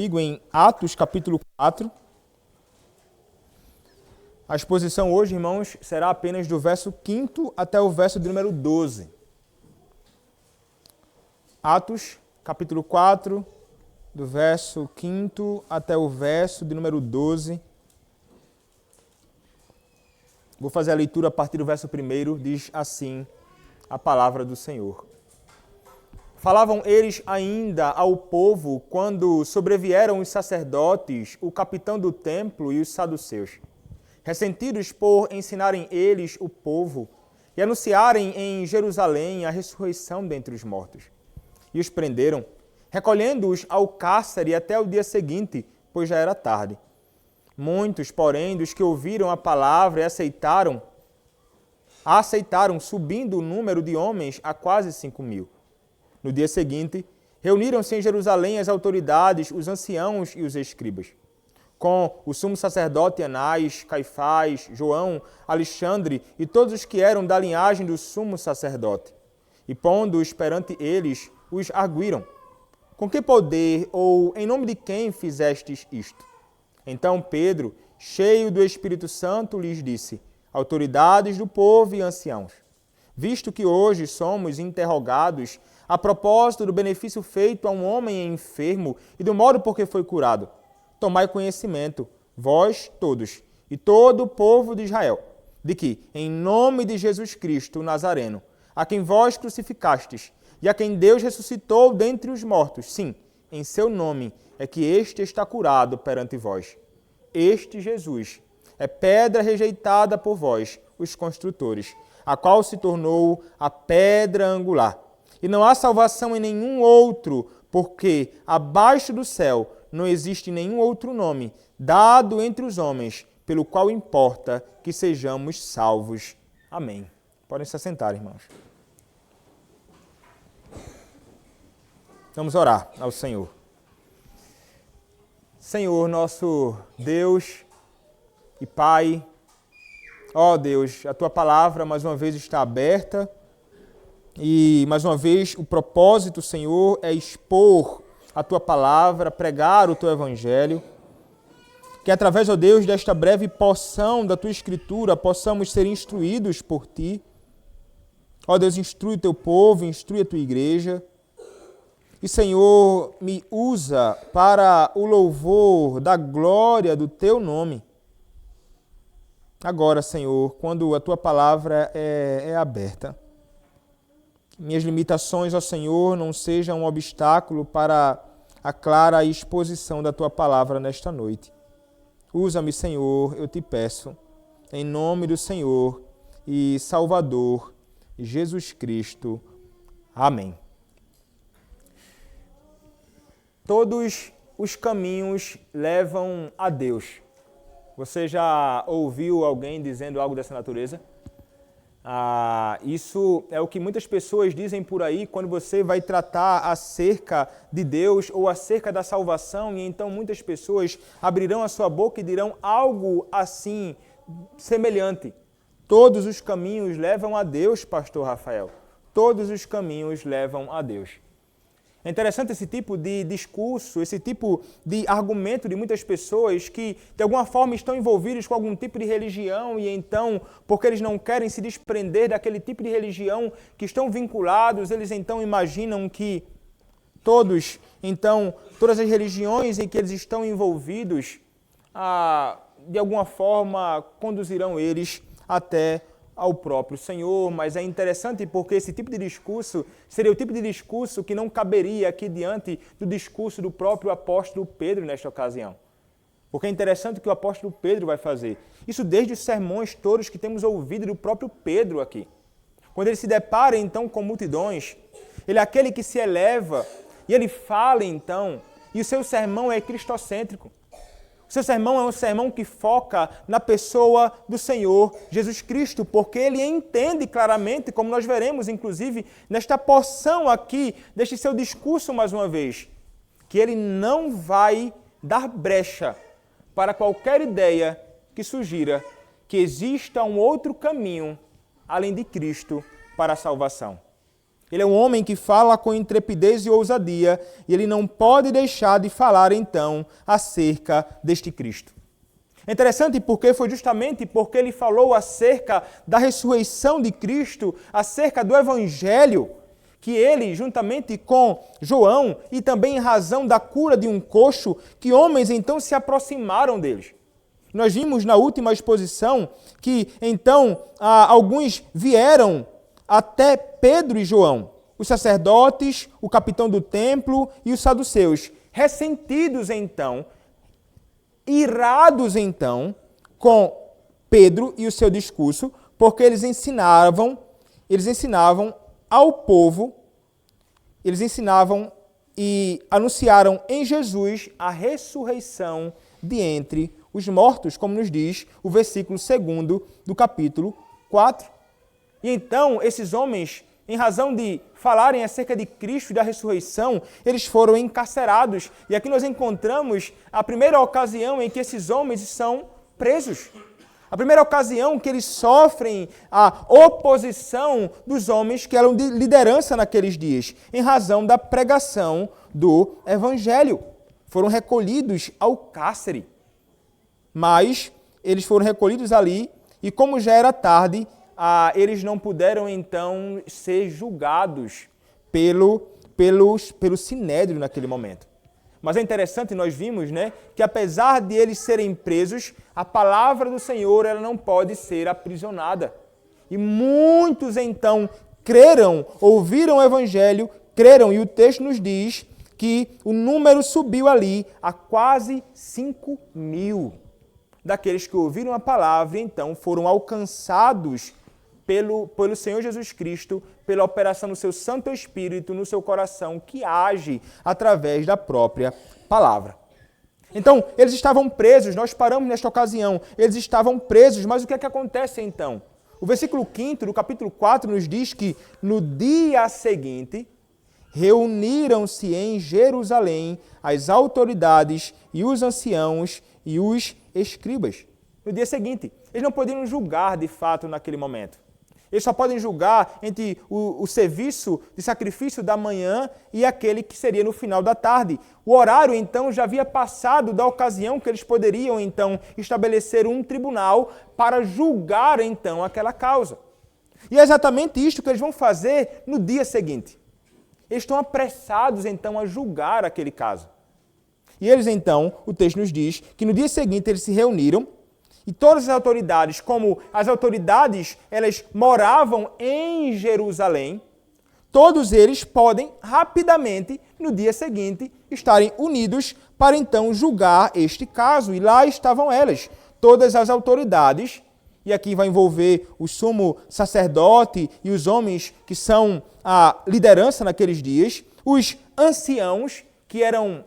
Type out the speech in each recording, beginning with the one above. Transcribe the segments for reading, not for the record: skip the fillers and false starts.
Comigo em Atos, capítulo 4. A exposição hoje, irmãos, será apenas do verso 5º até o verso de número 12. Atos, capítulo 4, do verso 5º até o verso de número 12. Vou fazer a leitura a partir do verso 1º, diz assim a palavra do Senhor. Falavam eles ainda ao povo quando sobrevieram os sacerdotes, o capitão do templo e os saduceus, ressentidos por ensinarem eles o povo e anunciarem em Jerusalém a ressurreição dentre os mortos. E os prenderam, recolhendo-os ao cárcere até o dia seguinte, pois já era tarde. Muitos, porém, dos que ouviram a palavra e aceitaram, subindo o número de homens a quase 5.000. No dia seguinte, reuniram-se em Jerusalém as autoridades, os anciãos e os escribas, com o sumo sacerdote Anás, Caifás, João, Alexandre e todos os que eram da linhagem do sumo sacerdote. E pondo-os perante eles, os arguíram. Com que poder ou em nome de quem fizestes isto? Então Pedro, cheio do Espírito Santo, lhes disse: autoridades do povo e anciãos, visto que hoje somos interrogados a propósito do benefício feito a um homem enfermo e do modo por que foi curado, tomai conhecimento, vós todos, e todo o povo de Israel, de que, em nome de Jesus Cristo, o Nazareno, a quem vós crucificastes, e a quem Deus ressuscitou dentre os mortos, sim, em seu nome é que este está curado perante vós. Este Jesus é pedra rejeitada por vós, os construtores, a qual se tornou a pedra angular. E não há salvação em nenhum outro, porque abaixo do céu não existe nenhum outro nome dado entre os homens, pelo qual importa que sejamos salvos. Amém. Podem se assentar, irmãos. Vamos orar ao Senhor. Senhor, nosso Deus e Pai, ó Deus, a Tua palavra mais uma vez está aberta e mais uma vez o propósito, Senhor, é expor a Tua palavra, pregar o Teu Evangelho, que através, ó Deus, desta breve porção da Tua Escritura possamos ser instruídos por Ti. Ó Deus, instrui o Teu povo, instrui a Tua igreja. E, Senhor, me usa para o louvor da glória do Teu nome. Agora, Senhor, quando a Tua palavra é aberta, minhas limitações, ó Senhor, não sejam um obstáculo para a clara exposição da Tua palavra nesta noite. Usa-me, Senhor, eu te peço, em nome do Senhor e Salvador Jesus Cristo. Amém. Todos os caminhos levam a Deus. Você já ouviu alguém dizendo algo dessa natureza? Isso é o que muitas pessoas dizem por aí quando você vai tratar acerca de Deus ou acerca da salvação, e então muitas pessoas abrirão a sua boca e dirão algo assim, semelhante. Todos os caminhos levam a Deus, pastor Rafael. Todos os caminhos levam a Deus. É interessante esse tipo de discurso, esse tipo de argumento de muitas pessoas que, de alguma forma, estão envolvidos com algum tipo de religião e então, porque eles não querem se desprender daquele tipo de religião que estão vinculados, eles então imaginam que todas as religiões em que eles estão envolvidos, de alguma forma, conduzirão eles até ao próprio Senhor. Mas é interessante porque esse tipo de discurso seria o tipo de discurso que não caberia aqui diante do discurso do próprio apóstolo Pedro nesta ocasião. Porque é interessante o que o apóstolo Pedro vai fazer. Isso desde os sermões todos que temos ouvido do próprio Pedro aqui. Quando ele se depara então com multidões, ele é aquele que se eleva e ele fala então, e o seu sermão é cristocêntrico. O seu sermão é um sermão que foca na pessoa do Senhor Jesus Cristo, porque ele entende claramente, como nós veremos, inclusive, nesta porção aqui, deste seu discurso mais uma vez, que ele não vai dar brecha para qualquer ideia que sugira que exista um outro caminho, além de Cristo, para a salvação. Ele é um homem que fala com intrepidez e ousadia, e ele não pode deixar de falar, então, acerca deste Cristo. É interessante porque foi justamente porque ele falou acerca da ressurreição de Cristo, acerca do Evangelho, que ele, juntamente com João, e também em razão da cura de um coxo, que homens então se aproximaram deles. Nós vimos na última exposição que então alguns vieram até Pedro e João, os sacerdotes, o capitão do templo e os saduceus, ressentidos então, irados então com Pedro e o seu discurso, porque eles ensinavam ao povo, eles ensinavam e anunciaram em Jesus a ressurreição de entre os mortos, como nos diz o versículo 2 do capítulo 4. E então, esses homens, em razão de falarem acerca de Cristo e da ressurreição, eles foram encarcerados. E aqui nós encontramos a primeira ocasião em que esses homens são presos. A primeira ocasião que eles sofrem a oposição dos homens que eram de liderança naqueles dias, em razão da pregação do Evangelho. Foram recolhidos ao cárcere. Mas eles foram recolhidos ali e, como já era tarde, eles não puderam então ser julgados pelo sinédrio naquele momento. Mas é interessante, nós vimos, né, que apesar de eles serem presos, a palavra do Senhor ela não pode ser aprisionada. E muitos então creram, ouviram o Evangelho, creram, e o texto nos diz que o número subiu ali a quase 5.000 daqueles que ouviram a palavra e então foram alcançados pelo Senhor Jesus Cristo, pela operação do seu Santo Espírito no seu coração, que age através da própria palavra. Então, eles estavam presos, nós paramos nesta ocasião, eles estavam presos, mas o que é que acontece então? O versículo 5 do capítulo 4 nos diz que no dia seguinte, reuniram-se em Jerusalém as autoridades e os anciãos e os escribas. No dia seguinte, eles não podiam julgar de fato naquele momento. Eles só podem julgar entre o serviço de sacrifício da manhã e aquele que seria no final da tarde. O horário, então, já havia passado da ocasião que eles poderiam, então, estabelecer um tribunal para julgar, então, aquela causa. E é exatamente isto que eles vão fazer no dia seguinte. Eles estão apressados, então, a julgar aquele caso. E eles, então, o texto nos diz que no dia seguinte eles se reuniram e todas as autoridades, como as autoridades, elas moravam em Jerusalém, todos eles podem rapidamente, no dia seguinte, estarem unidos para então julgar este caso. E lá estavam elas, todas as autoridades, e aqui vai envolver o sumo sacerdote e os homens que são a liderança naqueles dias, os anciãos, que eram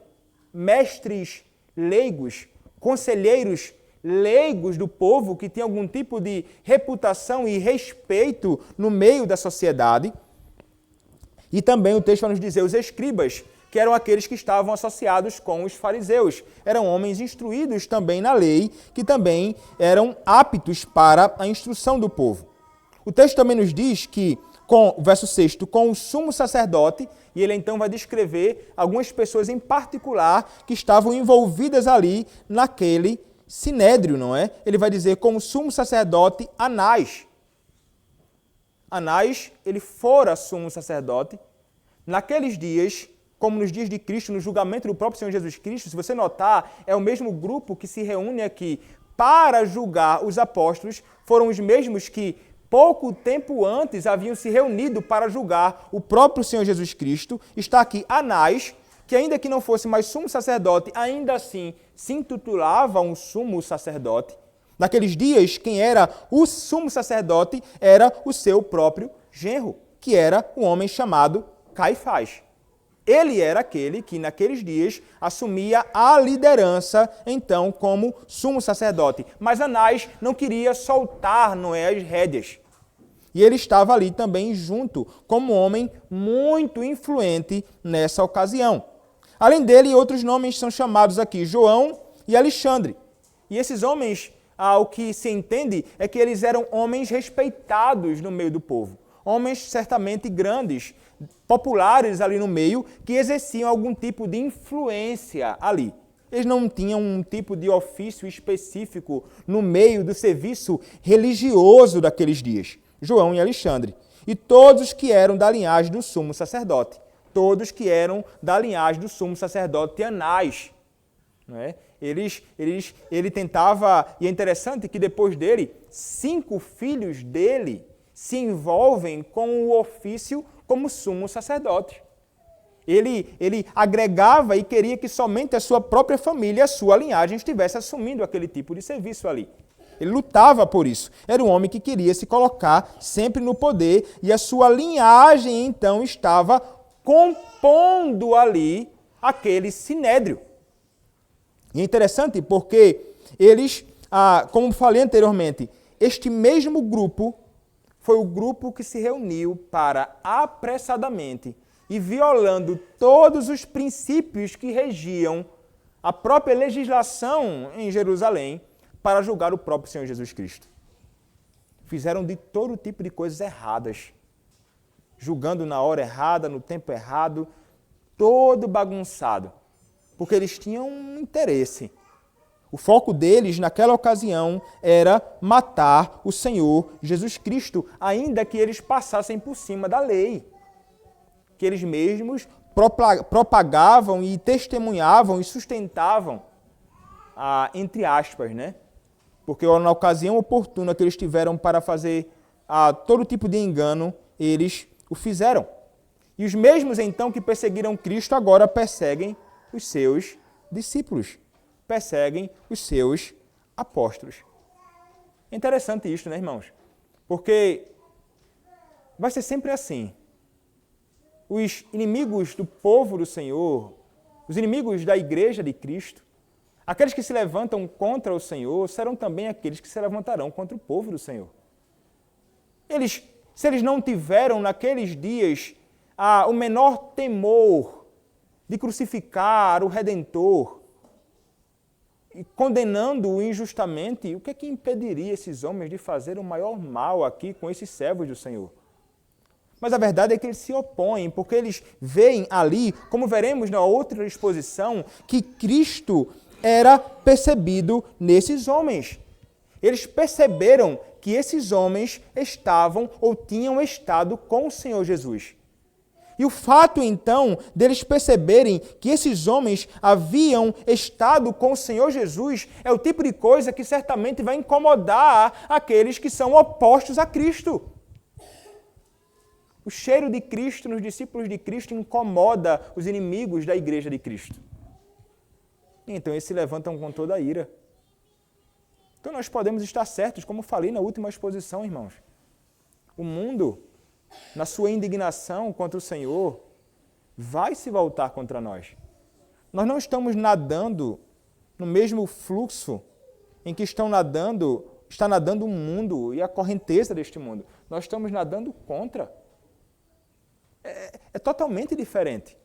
mestres leigos, conselheiros leigos do povo, que tinham algum tipo de reputação e respeito no meio da sociedade. E também o texto vai nos dizer os escribas, que eram aqueles que estavam associados com os fariseus. Eram homens instruídos também na lei, que também eram aptos para a instrução do povo. O texto também nos diz que, com o verso 6, com o sumo sacerdote, e ele então vai descrever algumas pessoas em particular que estavam envolvidas ali naquele sinédrio, não é? Ele vai dizer com o sumo sacerdote Anás. Anás, ele fora sumo sacerdote. Naqueles dias, como nos dias de Cristo, no julgamento do próprio Senhor Jesus Cristo, se você notar, é o mesmo grupo que se reúne aqui para julgar os apóstolos, foram os mesmos que pouco tempo antes haviam se reunido para julgar o próprio Senhor Jesus Cristo. Está aqui Anás, que ainda que não fosse mais sumo sacerdote, ainda assim se intitulava um sumo sacerdote. Naqueles dias, quem era o sumo sacerdote era o seu próprio genro, que era um homem chamado Caifás. Ele era aquele que, naqueles dias, assumia a liderança, então, como sumo sacerdote. Mas Anás não queria soltar, não é, as rédeas. E ele estava ali também junto, como homem muito influente nessa ocasião. Além dele, outros nomes são chamados aqui, João e Alexandre. E esses homens, o que se entende é que eles eram homens respeitados no meio do povo. Homens certamente grandes, populares ali no meio, que exerciam algum tipo de influência ali. Eles não tinham um tipo de ofício específico no meio do serviço religioso daqueles dias. João e Alexandre. E todos que eram da linhagem do sumo sacerdote. Todos que eram da linhagem do sumo sacerdote Anás. Não é? Ele tentava, e é interessante que depois dele, 5 filhos dele se envolvem com o ofício como sumo sacerdote. Ele agregava e queria que somente a sua própria família, a sua linhagem, estivesse assumindo aquele tipo de serviço ali. Ele lutava por isso. Era um homem que queria se colocar sempre no poder e a sua linhagem, então, estava compondo ali aquele sinédrio. E é interessante porque eles, como falei anteriormente, este mesmo grupo foi o grupo que se reuniu para apressadamente e violando todos os princípios que regiam a própria legislação em Jerusalém para julgar o próprio Senhor Jesus Cristo. Fizeram de todo tipo de coisas erradas, julgando na hora errada, no tempo errado, todo bagunçado, porque eles tinham um interesse. O foco deles, naquela ocasião, era matar o Senhor Jesus Cristo, ainda que eles passassem por cima da lei, que eles mesmos propagavam e testemunhavam e sustentavam, entre aspas, né? Porque na ocasião oportuna que eles tiveram para fazer todo tipo de engano, eles o fizeram. E os mesmos, então, que perseguiram Cristo, agora perseguem os seus discípulos, perseguem os seus apóstolos. É interessante isso, né, irmãos? Porque vai ser sempre assim. Os inimigos do povo do Senhor, os inimigos da igreja de Cristo, aqueles que se levantam contra o Senhor, serão também aqueles que se levantarão contra o povo do Senhor. Se eles não tiveram naqueles dias o menor temor de crucificar o Redentor, e condenando-o injustamente, o que é que impediria esses homens de fazer o maior mal aqui com esses servos do Senhor? Mas a verdade é que eles se opõem, porque eles veem ali, como veremos na outra exposição, que Cristo era percebido nesses homens. Eles perceberam que esses homens estavam ou tinham estado com o Senhor Jesus. E o fato, então, deles perceberem que esses homens haviam estado com o Senhor Jesus é o tipo de coisa que certamente vai incomodar aqueles que são opostos a Cristo. O cheiro de Cristo nos discípulos de Cristo incomoda os inimigos da igreja de Cristo. Então eles se levantam com toda a ira. Então nós podemos estar certos, como falei na última exposição, irmãos. O mundo, na sua indignação contra o Senhor, vai se voltar contra nós. Nós não estamos nadando no mesmo fluxo em que está nadando o mundo e a correnteza deste mundo. Nós estamos nadando contra. É totalmente diferente.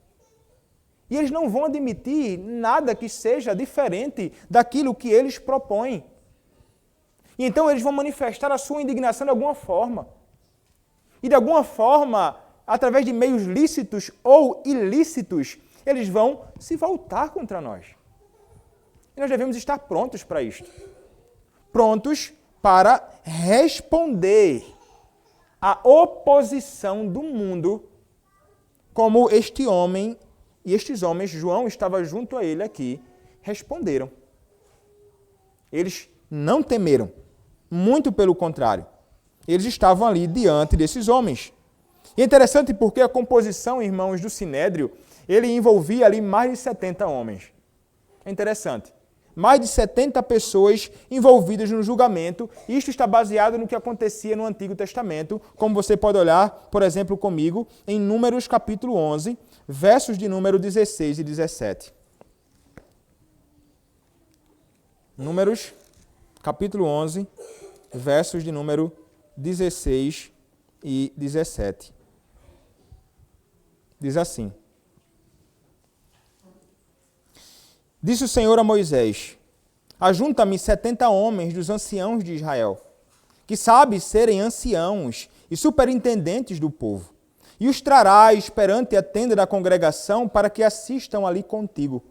E eles não vão admitir nada que seja diferente daquilo que eles propõem. E então eles vão manifestar a sua indignação de alguma forma. E de alguma forma, através de meios lícitos ou ilícitos, eles vão se voltar contra nós. E nós devemos estar prontos para isto. Prontos para responder à oposição do mundo, como este homem e estes homens, João estava junto a ele aqui, responderam. Eles não temeram, muito pelo contrário. Eles estavam ali diante desses homens. E é interessante porque a composição, irmãos, do Sinédrio, ele envolvia ali mais de 70 homens. É interessante. Mais de 70 pessoas envolvidas no julgamento. Isto está baseado no que acontecia no Antigo Testamento, como você pode olhar, por exemplo, comigo, em Números capítulo 11, versos de número 16 e 17. Números capítulo 11, versos de número 16 e 17. Diz assim: Disse o Senhor a Moisés: Ajunta-me 70 homens dos anciãos de Israel, que sabem serem anciãos e superintendentes do povo, e os trarás perante a tenda da congregação para que assistam ali contigo.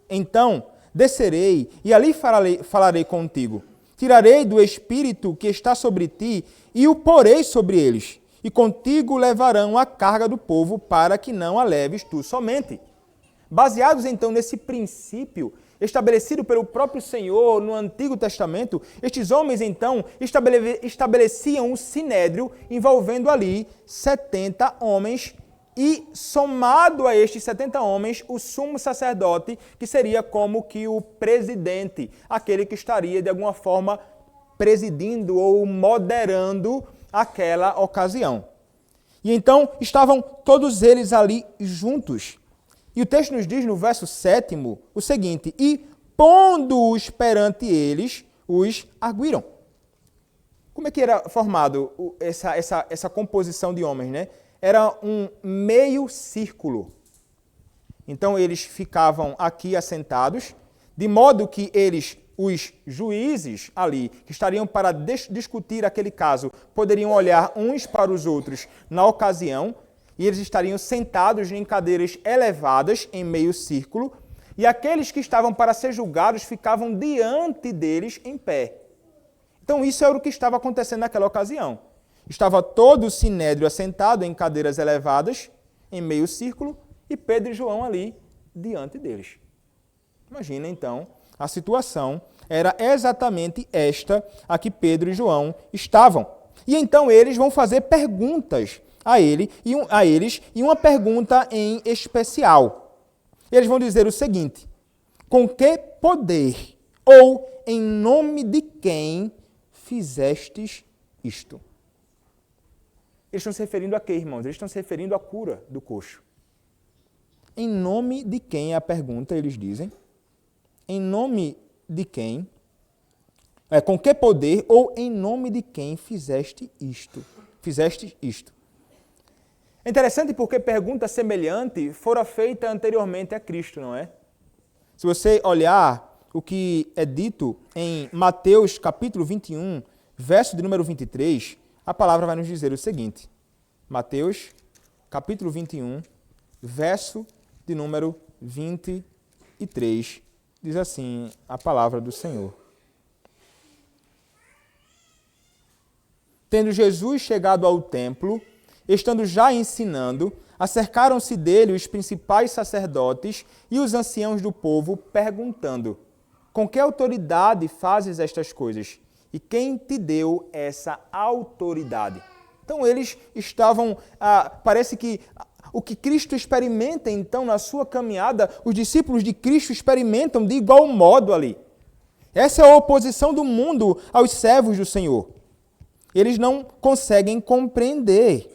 Então descerei e ali falarei contigo. Tirarei do espírito que está sobre ti e o porei sobre eles, e contigo levarão a carga do povo para que não a leves tu somente. Baseados então nesse princípio estabelecido pelo próprio Senhor no Antigo Testamento, estes homens então estabeleciam um sinédrio envolvendo ali 70 homens e, somado a estes 70 homens, o sumo sacerdote, que seria como que o presidente, aquele que estaria de alguma forma presidindo ou moderando aquela ocasião. E então estavam todos eles ali juntos. E o texto nos diz no verso 7º o seguinte: e pondo-os perante eles, os arguíram. Como é que era formado essa composição de homens, né? Era um meio círculo. Então eles ficavam aqui assentados, de modo que eles, os juízes ali, que estariam para discutir aquele caso, poderiam olhar uns para os outros na ocasião, e eles estariam sentados em cadeiras elevadas, em meio círculo, e aqueles que estavam para ser julgados ficavam diante deles em pé. Então isso era o que estava acontecendo naquela ocasião. Estava todo o sinédrio assentado em cadeiras elevadas, em meio círculo, e Pedro e João ali diante deles. Imagina então, a situação era exatamente esta a que Pedro e João estavam. E então eles vão fazer perguntas a eles, e uma pergunta em especial. Eles vão dizer o seguinte: com que poder ou em nome de quem fizestes isto? Eles estão se referindo a quê, irmãos? Eles estão se referindo à cura do coxo. Em nome de quem é a pergunta, eles dizem? Em nome de quem? Com que poder ou em nome de quem fizeste isto? É interessante porque pergunta semelhante fora feita anteriormente a Cristo, não é? Se você olhar o que é dito em Mateus capítulo 21, verso de número 23, a palavra vai nos dizer o seguinte. Mateus capítulo 21, verso de número 23, diz assim a palavra do Senhor. Tendo Jesus chegado ao templo, estando já ensinando, acercaram-se dele os principais sacerdotes e os anciãos do povo, perguntando: com que autoridade fazes estas coisas? E quem te deu essa autoridade? Então eles estavam, parece que o que Cristo experimenta então na sua caminhada, os discípulos de Cristo experimentam de igual modo ali. Essa é a oposição do mundo aos servos do Senhor. Eles não conseguem compreender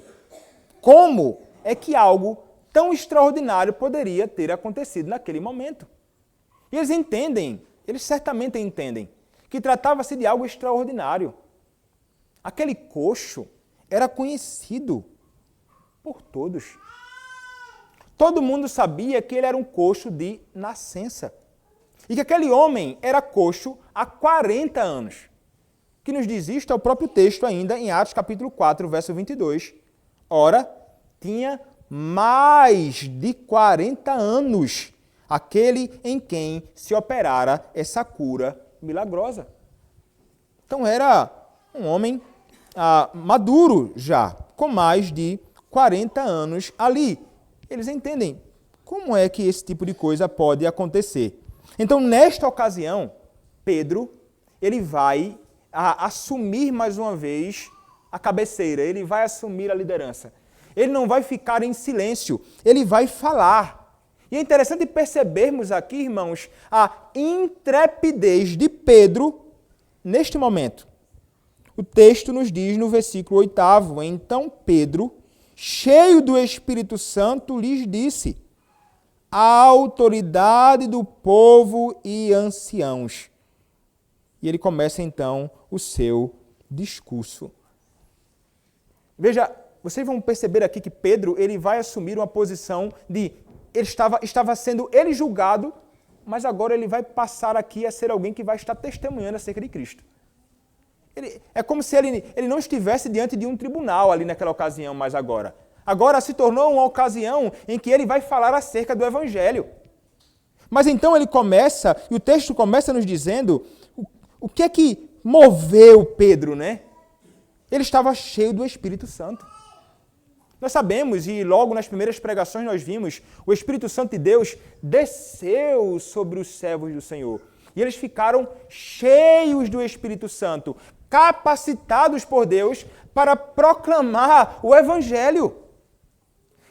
como é que algo tão extraordinário poderia ter acontecido naquele momento. E eles entendem, eles certamente entendem, que tratava-se de algo extraordinário. Aquele coxo era conhecido por todos. Todo mundo sabia que ele era um coxo de nascença. E que aquele homem era coxo há 40 anos. Que nos diz isto é o próprio texto ainda em Atos capítulo 4, verso 22. Ora, tinha mais de 40 anos aquele em quem se operara essa cura milagrosa. Então era um homem maduro já, com mais de 40 anos ali. Eles entendem como é que esse tipo de coisa pode acontecer. Então, nesta ocasião, Pedro, ele vai assumir mais uma vez a cabeceira, ele vai assumir a liderança. Ele não vai ficar em silêncio, ele vai falar. E é interessante percebermos aqui, irmãos, a intrepidez de Pedro neste momento. O texto nos diz no versículo 8º, então Pedro, cheio do Espírito Santo, lhes disse: a autoridade do povo e anciãos. E ele começa então o seu discurso. Veja, vocês vão perceber aqui que Pedro ele vai assumir uma posição de... Ele estava sendo ele julgado, mas agora ele vai passar aqui a ser alguém que vai estar testemunhando acerca de Cristo. É como se ele não estivesse diante de um tribunal ali naquela ocasião, mas agora. Agora se tornou uma ocasião em que ele vai falar acerca do Evangelho. Mas então ele começa, e o texto começa nos dizendo o que é que moveu Pedro, né? Ele estava cheio do Espírito Santo. Nós sabemos, e logo nas primeiras pregações nós vimos, o Espírito Santo de Deus desceu sobre os servos do Senhor. E eles ficaram cheios do Espírito Santo, capacitados por Deus para proclamar o Evangelho.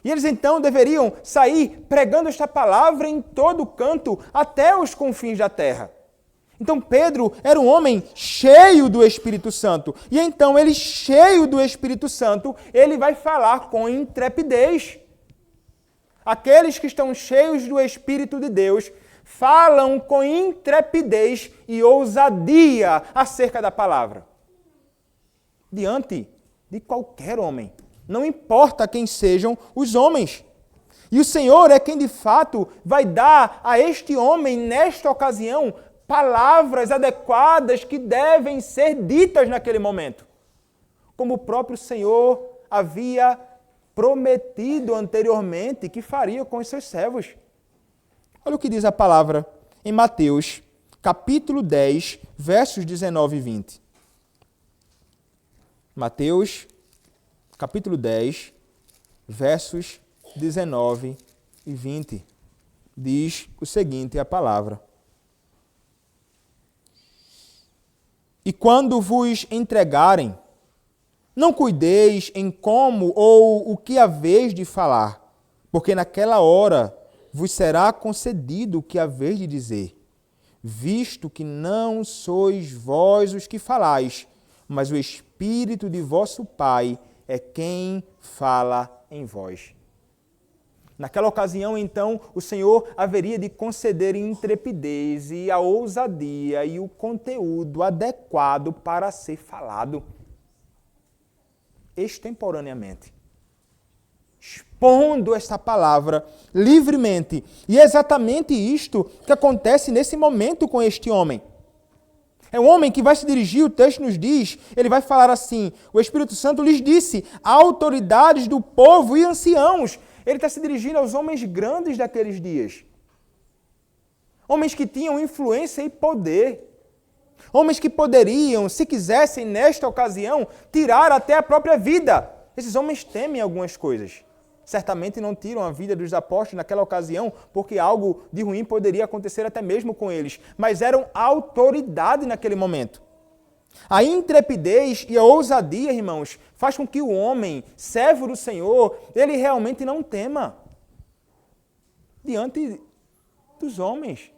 E eles então deveriam sair pregando esta palavra em todo canto, até os confins da terra. Então Pedro era um homem cheio do Espírito Santo. E então ele, cheio do Espírito Santo, ele vai falar com intrepidez. Aqueles que estão cheios do Espírito de Deus falam com intrepidez e ousadia acerca da palavra. Diante de qualquer homem. Não importa quem sejam os homens. E o Senhor é quem de fato vai dar a este homem, nesta ocasião, palavras adequadas que devem ser ditas naquele momento. Como o próprio Senhor havia prometido anteriormente que faria com os seus servos. Olha o que diz a palavra em Mateus, capítulo 10, versos 19 e 20. Mateus, capítulo 10, versos 19 e 20. Diz o seguinte, a palavra. E quando vos entregarem, não cuideis em como ou o que haveis de falar, porque naquela hora vos será concedido o que haveis de dizer, visto que não sois vós os que falais, mas o Espírito de vosso Pai é quem fala em vós. Naquela ocasião, então, o Senhor haveria de conceder intrepidez e a ousadia e o conteúdo adequado para ser falado extemporaneamente, expondo esta palavra livremente. E é exatamente isto que acontece nesse momento com este homem. É um homem que vai se dirigir, o texto nos diz, ele vai falar assim, o Espírito Santo lhes disse, autoridades do povo e anciãos. Ele está se dirigindo aos homens grandes daqueles dias. Homens que tinham influência e poder. Homens que poderiam, se quisessem, nesta ocasião, tirar até a própria vida. Esses homens temem algumas coisas. Certamente não tiram a vida dos apóstolos naquela ocasião, porque algo de ruim poderia acontecer até mesmo com eles. Mas eram autoridade naquele momento. A intrepidez e a ousadia, irmãos, faz com que o homem, servo do Senhor, ele realmente não tema diante dos homens.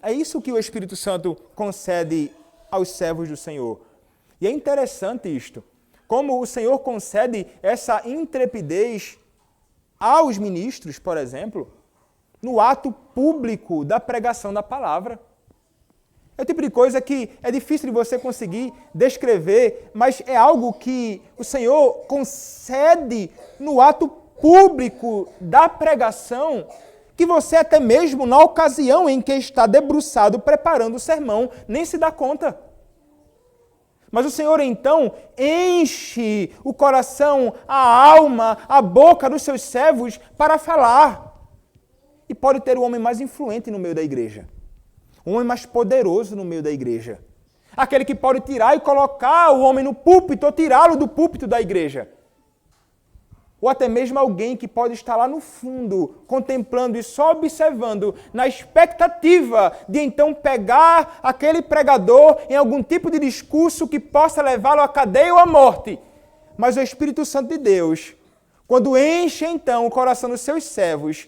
É isso que o Espírito Santo concede aos servos do Senhor. E é interessante isto, como o Senhor concede essa intrepidez aos ministros, por exemplo, no ato público da pregação da palavra. É o tipo de coisa que é difícil de você conseguir descrever, mas é algo que o Senhor concede no ato público da pregação, que você até mesmo na ocasião em que está debruçado preparando o sermão, nem se dá conta. Mas o Senhor então enche o coração, a alma, a boca dos seus servos para falar. E pode ter o homem mais influente no meio da igreja. Um homem mais poderoso no meio da igreja. Aquele que pode tirar e colocar o homem no púlpito ou tirá-lo do púlpito da igreja. Ou até mesmo alguém que pode estar lá no fundo, contemplando e só observando, na expectativa de então pegar aquele pregador em algum tipo de discurso que possa levá-lo à cadeia ou à morte. Mas o Espírito Santo de Deus, quando enche então o coração dos seus servos,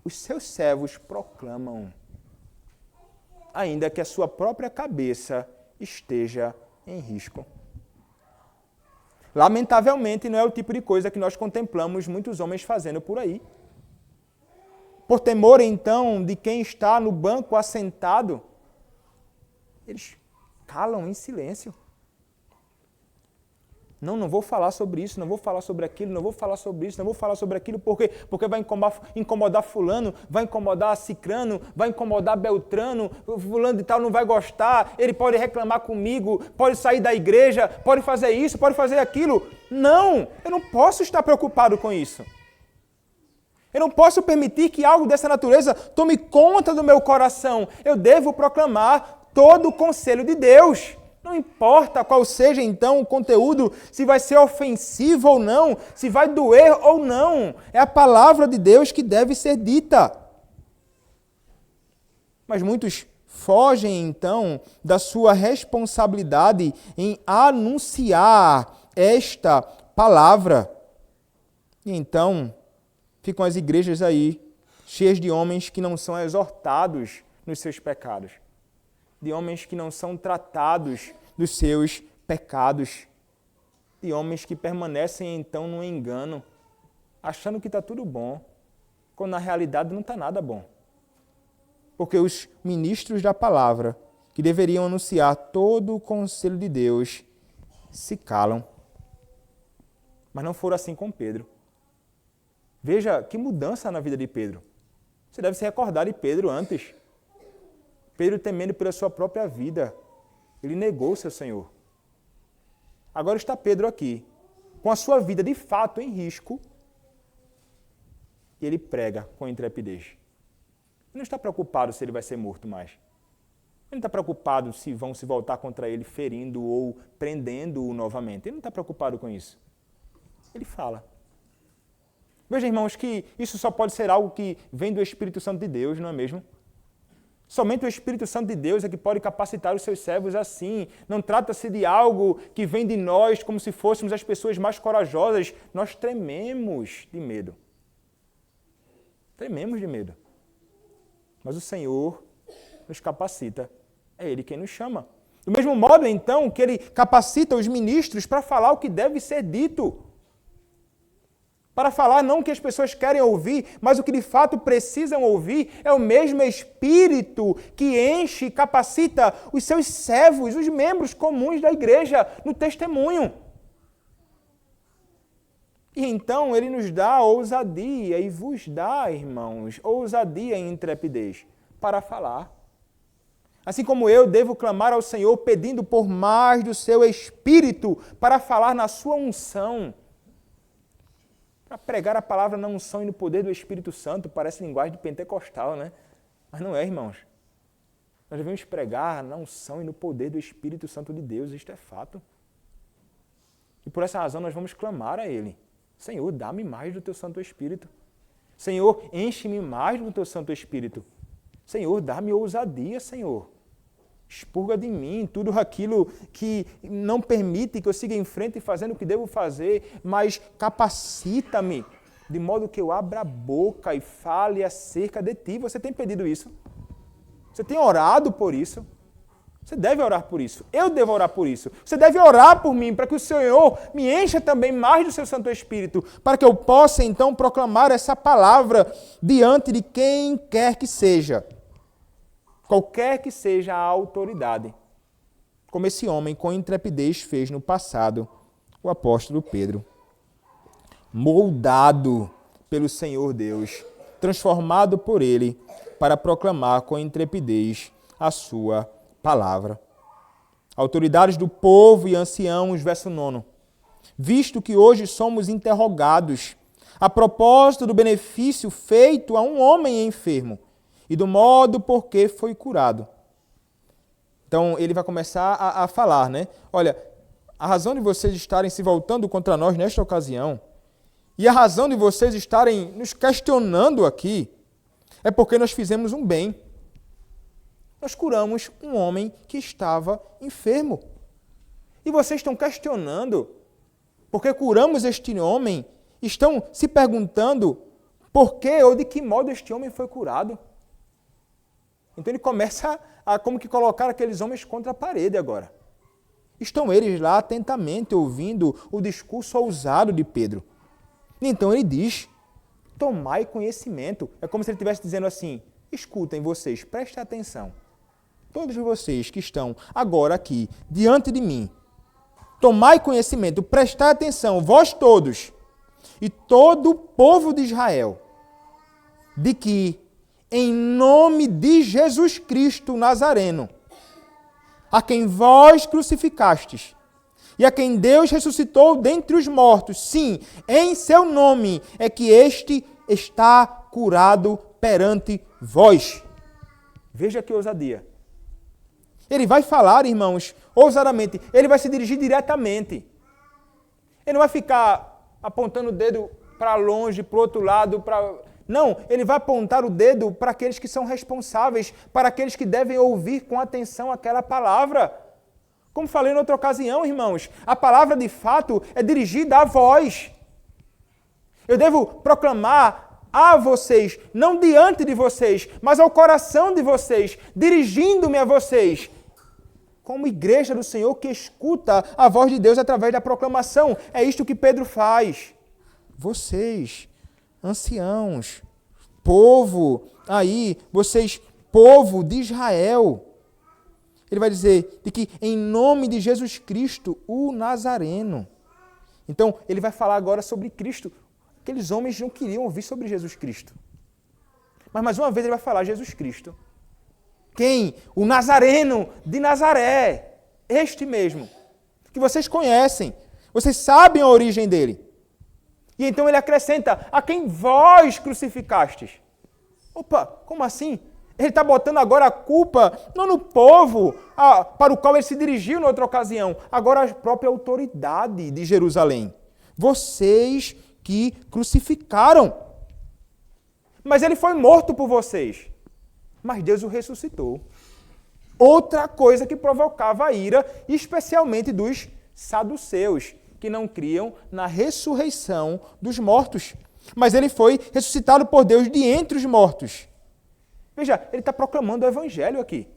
os seus servos proclamam, ainda que a sua própria cabeça esteja em risco. Lamentavelmente, não é o tipo de coisa que nós contemplamos muitos homens fazendo por aí. Por temor, então, de quem está no banco assentado, eles calam em silêncio. Não vou falar sobre isso, não vou falar sobre aquilo, não vou falar sobre isso, não vou falar sobre aquilo, por quê? Porque vai incomodar fulano, vai incomodar cicrano, vai incomodar beltrano, fulano de tal não vai gostar, ele pode reclamar comigo, pode sair da igreja, pode fazer isso, pode fazer aquilo. Não, eu não posso estar preocupado com isso. Eu não posso permitir que algo dessa natureza tome conta do meu coração. Eu devo proclamar todo o conselho de Deus. Não importa qual seja, então, o conteúdo, se vai ser ofensivo ou não, se vai doer ou não. É a palavra de Deus que deve ser dita. Mas muitos fogem, então, da sua responsabilidade em anunciar esta palavra. E então, ficam as igrejas aí, cheias de homens que não são exortados nos seus pecados, de homens que não são tratados dos seus pecados, de homens que permanecem então no engano, achando que está tudo bom, quando na realidade não está nada bom. Porque os ministros da palavra, que deveriam anunciar todo o conselho de Deus, se calam. Mas não foram assim com Pedro. Veja que mudança na vida de Pedro. Você deve se recordar de Pedro antes. Pedro, temendo pela sua própria vida, ele negou o seu Senhor. Agora está Pedro aqui, com a sua vida de fato em risco, e ele prega com intrepidez. Ele não está preocupado se ele vai ser morto mais. Ele não está preocupado se vão se voltar contra ele, ferindo ou prendendo-o novamente. Ele não está preocupado com isso. Ele fala. Veja, irmãos, que isso só pode ser algo que vem do Espírito Santo de Deus, não é mesmo? Somente o Espírito Santo de Deus é que pode capacitar os seus servos assim. Não trata-se de algo que vem de nós como se fôssemos as pessoas mais corajosas. Nós trememos de medo. Trememos de medo. Mas o Senhor nos capacita. É Ele quem nos chama. Do mesmo modo, então, que Ele capacita os ministros para falar o que deve ser dito. Para falar não o que as pessoas querem ouvir, mas o que de fato precisam ouvir, é o mesmo Espírito que enche e capacita os seus servos, os membros comuns da igreja, no testemunho. E então ele nos dá ousadia, e vos dá, irmãos, ousadia e intrepidez para falar. Assim como eu devo clamar ao Senhor pedindo por mais do seu Espírito para falar na sua unção. Para pregar a palavra na unção e no poder do Espírito Santo, parece linguagem de pentecostal, né? Mas não é, irmãos. Nós devemos pregar na unção e no poder do Espírito Santo de Deus, isto é fato. E por essa razão nós vamos clamar a Ele. Senhor, dá-me mais do Teu Santo Espírito. Senhor, enche-me mais do Teu Santo Espírito. Senhor, dá-me ousadia, Senhor. Expurga de mim tudo aquilo que não permite que eu siga em frente fazendo o que devo fazer, mas capacita-me de modo que eu abra a boca e fale acerca de Ti. Você tem pedido isso? Você tem orado por isso? Você deve orar por isso. Eu devo orar por isso. Você deve orar por mim, para que o Senhor me encha também mais do Seu Santo Espírito, para que eu possa então proclamar essa palavra diante de quem quer que seja. Qualquer que seja a autoridade, como esse homem com intrepidez fez no passado, o apóstolo Pedro. Moldado pelo Senhor Deus, transformado por Ele, para proclamar com intrepidez a sua palavra. Autoridades do povo e anciãos, verso 9. Visto que hoje somos interrogados a propósito do benefício feito a um homem enfermo, e do modo por que foi curado. Então, ele vai começar a falar, né? Olha, a razão de vocês estarem se voltando contra nós nesta ocasião, e a razão de vocês estarem nos questionando aqui, é porque nós fizemos um bem. Nós curamos um homem que estava enfermo. E vocês estão questionando, porque curamos este homem, estão se perguntando por que ou de que modo este homem foi curado. Então ele começa a como que colocar aqueles homens contra a parede agora. Estão eles lá atentamente ouvindo o discurso ousado de Pedro. Então ele diz, tomai conhecimento. É como se ele estivesse dizendo assim, escutem vocês, prestem atenção. Todos vocês que estão agora aqui, diante de mim, tomai conhecimento, prestai atenção, vós todos, e todo o povo de Israel, de que, em nome de Jesus Cristo Nazareno, a quem vós crucificastes, e a quem Deus ressuscitou dentre os mortos, sim, em seu nome é que este está curado perante vós. Veja que ousadia. Ele vai falar, irmãos, ousadamente. Ele vai se dirigir diretamente. Ele não vai ficar apontando o dedo para longe, para o outro lado, para... Não, ele vai apontar o dedo para aqueles que são responsáveis, para aqueles que devem ouvir com atenção aquela palavra. Como falei em outra ocasião, irmãos, a palavra de fato é dirigida a vós. Eu devo proclamar a vocês, não diante de vocês, mas ao coração de vocês, dirigindo-me a vocês, como igreja do Senhor que escuta a voz de Deus através da proclamação. É isto que Pedro faz. Vocês, anciãos, povo, vocês, povo de Israel. Ele vai dizer de que em nome de Jesus Cristo, o Nazareno. Então, ele vai falar agora sobre Cristo. Aqueles homens não queriam ouvir sobre Jesus Cristo. Mas mais uma vez ele vai falar Jesus Cristo. Quem? O Nazareno de Nazaré. Este mesmo. Que vocês conhecem. Vocês sabem a origem dele. E então ele acrescenta, a quem vós crucificastes. Opa, como assim? Ele está botando agora a culpa não no povo para o qual ele se dirigiu na outra ocasião, agora a própria autoridade de Jerusalém. Vocês que crucificaram. Mas ele foi morto por vocês. Mas Deus o ressuscitou. Outra coisa que provocava a ira, especialmente dos saduceus, que não criam na ressurreição dos mortos. Mas ele foi ressuscitado por Deus de entre os mortos. Veja, ele está proclamando o Evangelho aqui.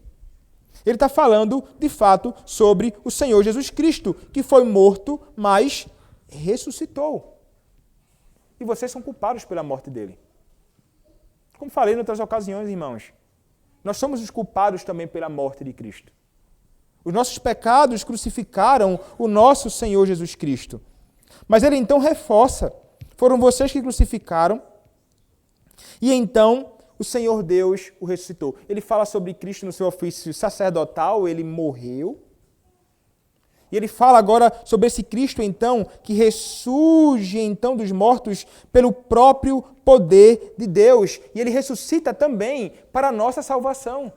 Ele está falando, de fato, sobre o Senhor Jesus Cristo, que foi morto, mas ressuscitou. E vocês são culpados pela morte dele. Como falei em outras ocasiões, irmãos, nós somos os culpados também pela morte de Cristo. Os nossos pecados crucificaram o nosso Senhor Jesus Cristo. Mas ele então reforça, foram vocês que crucificaram, e então o Senhor Deus o ressuscitou. Ele fala sobre Cristo no seu ofício sacerdotal, ele morreu. E ele fala agora sobre esse Cristo, então, que ressurge, então, dos mortos pelo próprio poder de Deus. E ele ressuscita também para a nossa salvação.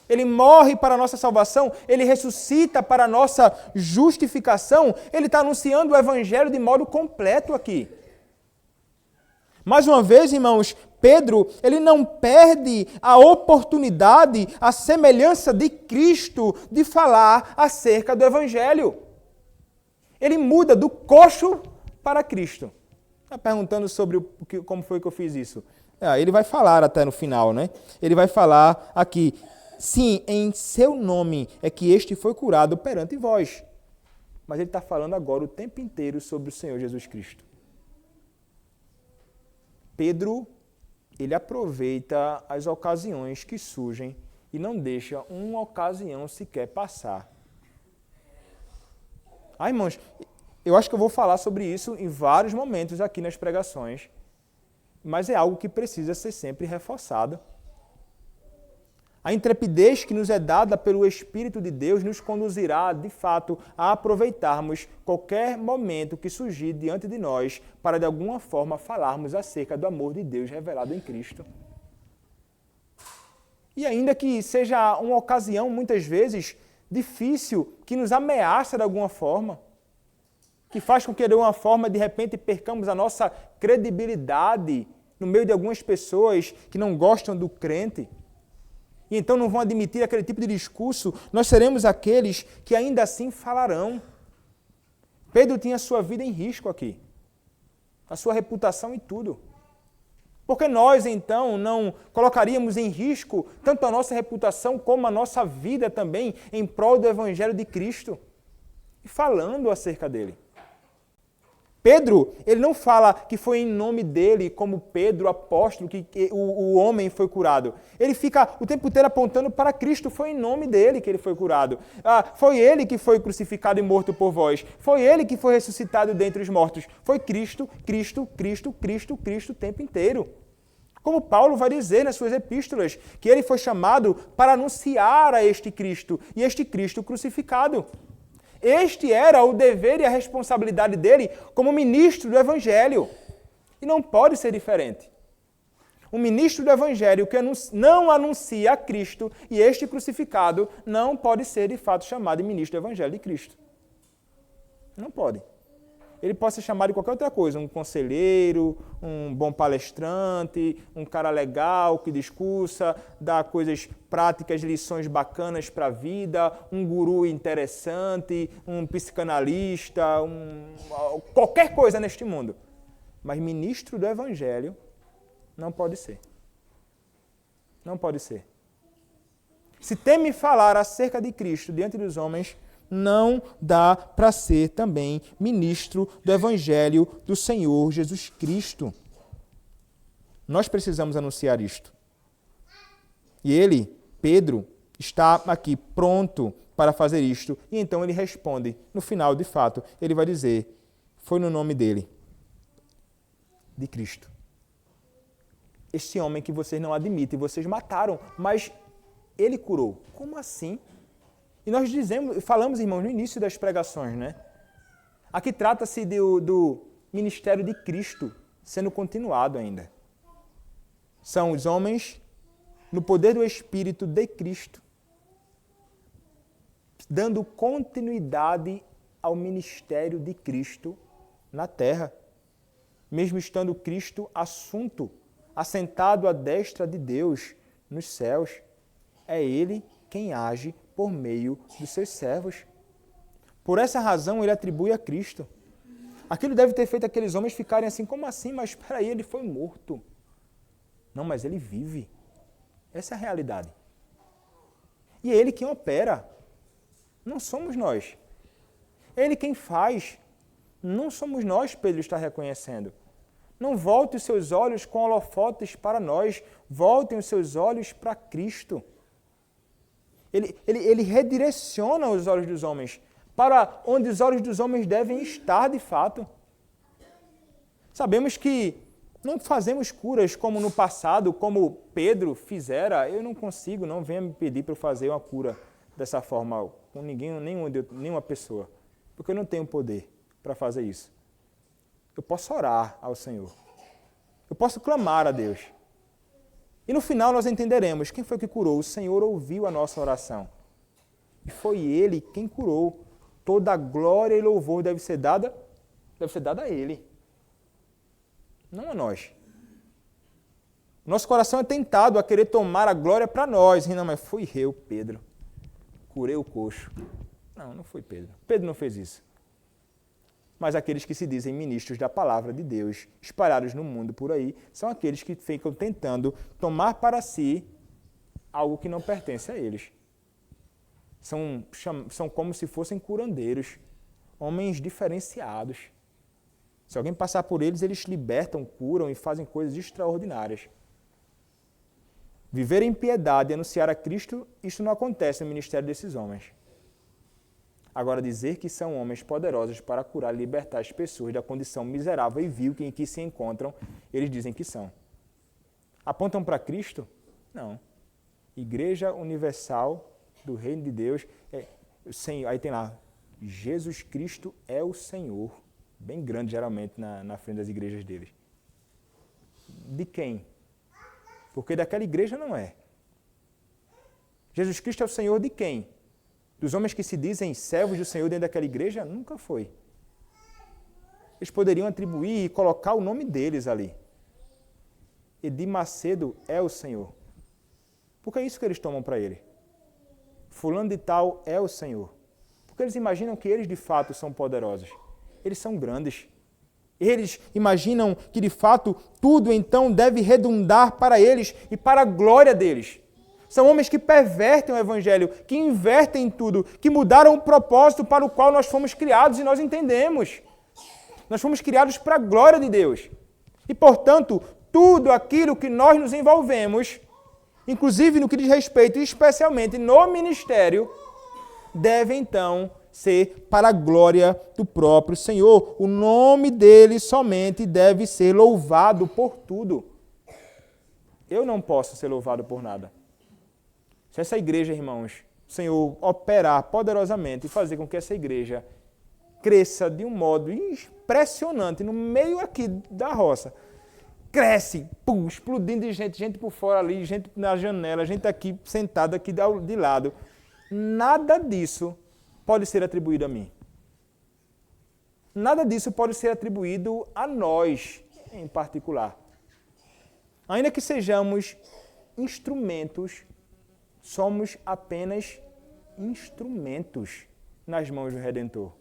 Ele morre para a nossa salvação, ele ressuscita para a nossa justificação. Ele está anunciando o Evangelho de modo completo aqui. Mais uma vez, irmãos, Pedro, ele não perde a oportunidade, a semelhança de Cristo, de falar acerca do Evangelho. Ele muda do coxo para Cristo. Está perguntando sobre como foi que eu fiz isso. Ele vai falar até no final, né? Ele vai falar aqui, sim, em seu nome é que este foi curado perante vós. Mas ele está falando agora o tempo inteiro sobre o Senhor Jesus Cristo. Pedro, ele aproveita as ocasiões que surgem e não deixa uma ocasião sequer passar. Irmãos, eu acho que eu vou falar sobre isso em vários momentos aqui nas pregações, mas é algo que precisa ser sempre reforçado. A intrepidez que nos é dada pelo Espírito de Deus nos conduzirá, de fato, a aproveitarmos qualquer momento que surgir diante de nós para, de alguma forma, falarmos acerca do amor de Deus revelado em Cristo. E ainda que seja uma ocasião, muitas vezes, difícil, que nos ameaça de alguma forma, que faz com que, de alguma forma, de repente, percamos a nossa credibilidade no meio de algumas pessoas que não gostam do crente, e então não vão admitir aquele tipo de discurso, nós seremos aqueles que ainda assim falarão. Pedro tinha a sua vida em risco aqui, a sua reputação e tudo. Porque nós, então, não colocaríamos em risco tanto a nossa reputação como a nossa vida também em prol do Evangelho de Cristo, e falando acerca dele. Pedro, ele não fala que foi em nome dele, como Pedro, apóstolo, que o homem foi curado. Ele fica o tempo inteiro apontando para Cristo, foi em nome dele que ele foi curado. Foi ele que foi crucificado e morto por vós. Foi ele que foi ressuscitado dentre os mortos. Foi Cristo, Cristo, Cristo, Cristo, Cristo o tempo inteiro. Como Paulo vai dizer nas suas epístolas, que ele foi chamado para anunciar a este Cristo, e este Cristo crucificado. Este era o dever e a responsabilidade dele como ministro do Evangelho. E não pode ser diferente. Um ministro do Evangelho que não anuncia a Cristo e este crucificado não pode ser de fato chamado de ministro do Evangelho de Cristo. Não pode. Ele pode ser chamado de qualquer outra coisa, um conselheiro, um bom palestrante, um cara legal que discursa, dá coisas práticas, lições bacanas para a vida, um guru interessante, um psicanalista, qualquer coisa neste mundo. Mas ministro do Evangelho não pode ser. Não pode ser. Se teme falar acerca de Cristo diante dos homens, não dá para ser também ministro do Evangelho do Senhor Jesus Cristo. Nós precisamos anunciar isto. E ele, Pedro, está aqui pronto para fazer isto. E então ele responde. No final, de fato, ele vai dizer, foi no nome dele, de Cristo. Este homem que vocês não admitem, vocês mataram, mas ele curou. Como assim? E nós falamos, irmãos, no início das pregações, né? Aqui trata-se do ministério de Cristo sendo continuado ainda. São os homens no poder do Espírito de Cristo, dando continuidade ao ministério de Cristo na terra, mesmo estando Cristo assunto, assentado à destra de Deus nos céus. É Ele quem age por meio dos seus servos. Por essa razão, ele atribui a Cristo. Aquilo deve ter feito aqueles homens ficarem assim, como assim? Mas espera aí, ele foi morto. Não, mas ele vive. Essa é a realidade. E é ele quem opera. Não somos nós. É ele quem faz. Não somos nós, Pedro está reconhecendo. Não volte os seus olhos com holofotes para nós. Voltem os seus olhos para Cristo. Ele redireciona os olhos dos homens para onde os olhos dos homens devem estar de fato. Sabemos que não fazemos curas como no passado, como Pedro fizera. Eu não consigo, não venha me pedir para eu fazer uma cura dessa forma com ninguém, nenhuma pessoa, porque eu não tenho poder para fazer isso. Eu posso orar ao Senhor. Eu posso clamar a Deus. E no final nós entenderemos quem foi que curou. O Senhor ouviu a nossa oração. E foi Ele quem curou. Toda a glória e louvor deve ser dada a Ele. Não a nós. Nosso coração é tentado a querer tomar a glória para nós. E não, mas fui eu, Pedro. Curei o coxo. Não, não foi Pedro. Pedro não fez isso. Mas aqueles que se dizem ministros da palavra de Deus, espalhados no mundo por aí, são aqueles que ficam tentando tomar para si algo que não pertence a eles. São como se fossem curandeiros, homens diferenciados. Se alguém passar por eles, eles libertam, curam e fazem coisas extraordinárias. Viver em piedade e anunciar a Cristo, isso não acontece no ministério desses homens. Agora, dizer que são homens poderosos para curar e libertar as pessoas da condição miserável e vil em que se encontram, eles dizem que são. Apontam para Cristo? Não. Igreja Universal do Reino de Deus, aí tem lá, Jesus Cristo é o Senhor. Bem grande, geralmente, na frente das igrejas deles. De quem? Porque daquela igreja não é. Jesus Cristo é o Senhor de quem? Dos homens que se dizem servos do Senhor dentro daquela igreja? Nunca foi. Eles poderiam atribuir e colocar o nome deles ali. Edir Macedo é o Senhor. Porque é isso que eles tomam para ele. Fulano de tal é o Senhor. Porque eles imaginam que eles de fato são poderosos. Eles são grandes. Eles imaginam que de fato tudo então deve redundar para eles e para a glória deles. São homens que pervertem o Evangelho, que invertem tudo, que mudaram o propósito para o qual nós fomos criados e nós entendemos. Nós fomos criados para a glória de Deus. E, portanto, tudo aquilo que nós nos envolvemos, inclusive no que diz respeito, especialmente no ministério, deve então ser para a glória do próprio Senhor. O nome dele somente deve ser louvado por tudo. Eu não posso ser louvado por nada. Se essa igreja, irmãos, o Senhor operar poderosamente e fazer com que essa igreja cresça de um modo impressionante no meio aqui da roça, cresce, pum, explodindo de gente por fora ali, gente na janela, gente aqui sentada aqui de lado, nada disso pode ser atribuído a mim. Nada disso pode ser atribuído a nós em particular. Ainda que sejamos instrumentos, somos apenas instrumentos nas mãos do Redentor.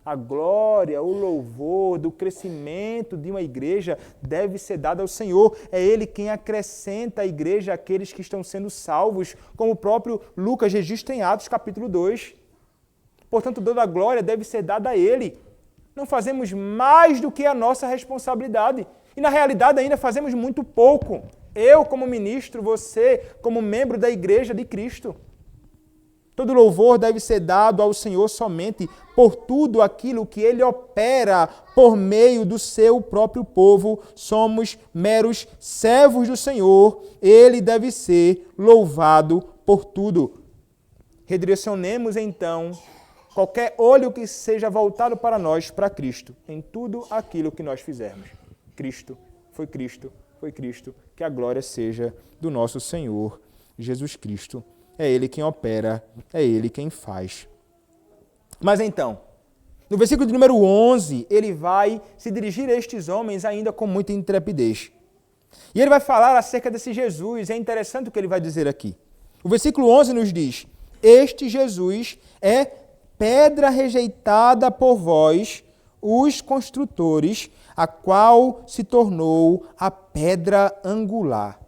A glória, o louvor do crescimento de uma igreja deve ser dado ao Senhor. É Ele quem acrescenta à igreja aqueles que estão sendo salvos, como o próprio Lucas registra em Atos capítulo 2. Portanto, toda a glória deve ser dada a Ele. Não fazemos mais do que a nossa responsabilidade. E na realidade ainda fazemos muito pouco. Eu como ministro, você como membro da igreja de Cristo. Todo louvor deve ser dado ao Senhor somente por tudo aquilo que Ele opera por meio do seu próprio povo. Somos meros servos do Senhor. Ele deve ser louvado por tudo. Redirecionemos então qualquer olho que seja voltado para nós, para Cristo, em tudo aquilo que nós fizermos. Cristo, foi Cristo, foi Cristo. Que a glória seja do nosso Senhor Jesus Cristo. É Ele quem opera, é Ele quem faz. Mas então, no versículo de número 11, ele vai se dirigir a estes homens ainda com muita intrepidez. E ele vai falar acerca desse Jesus. É interessante o que ele vai dizer aqui. O versículo 11 nos diz: este Jesus é pedra rejeitada por vós, os construtores, a qual se tornou a pedra angular.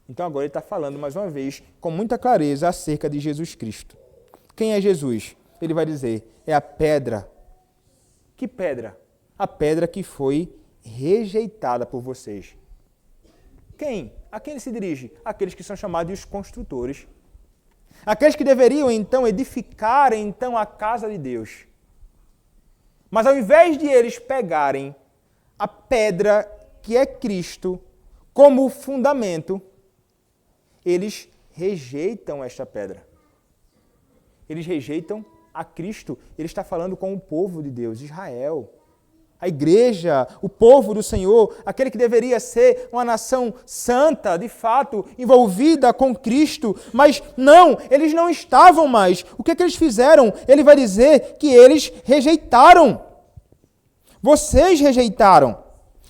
Então agora ele está falando mais uma vez, com muita clareza, acerca de Jesus Cristo. Quem é Jesus? Ele vai dizer, é a pedra. Que pedra? A pedra que foi rejeitada por vocês. Quem? A quem ele se dirige? Aqueles que são chamados de os construtores. Aqueles que deveriam então edificar então a casa de Deus. Mas ao invés de eles pegarem a pedra que é Cristo como fundamento, eles rejeitam esta pedra. Eles rejeitam a Cristo. Ele está falando com o povo de Deus, Israel. A igreja, o povo do Senhor, aquele que deveria ser uma nação santa, de fato, envolvida com Cristo. Mas não, eles não estavam mais. O que eles fizeram? Ele vai dizer que eles rejeitaram. Vocês rejeitaram.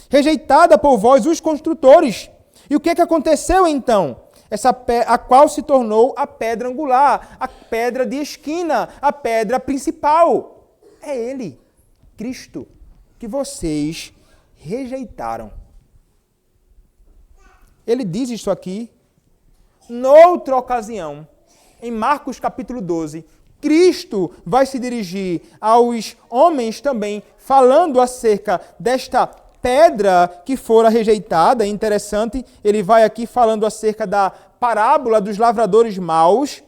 Rejeitada por vós, os construtores. E o que aconteceu então? A qual se tornou a pedra angular, a pedra de esquina, a pedra principal. É Ele, Cristo, que vocês rejeitaram. Ele diz isso aqui. Noutra ocasião, em Marcos capítulo 12, Cristo vai se dirigir aos homens também, falando acerca desta pedra que fora rejeitada. É interessante, ele vai aqui falando acerca da parábola dos lavradores maus,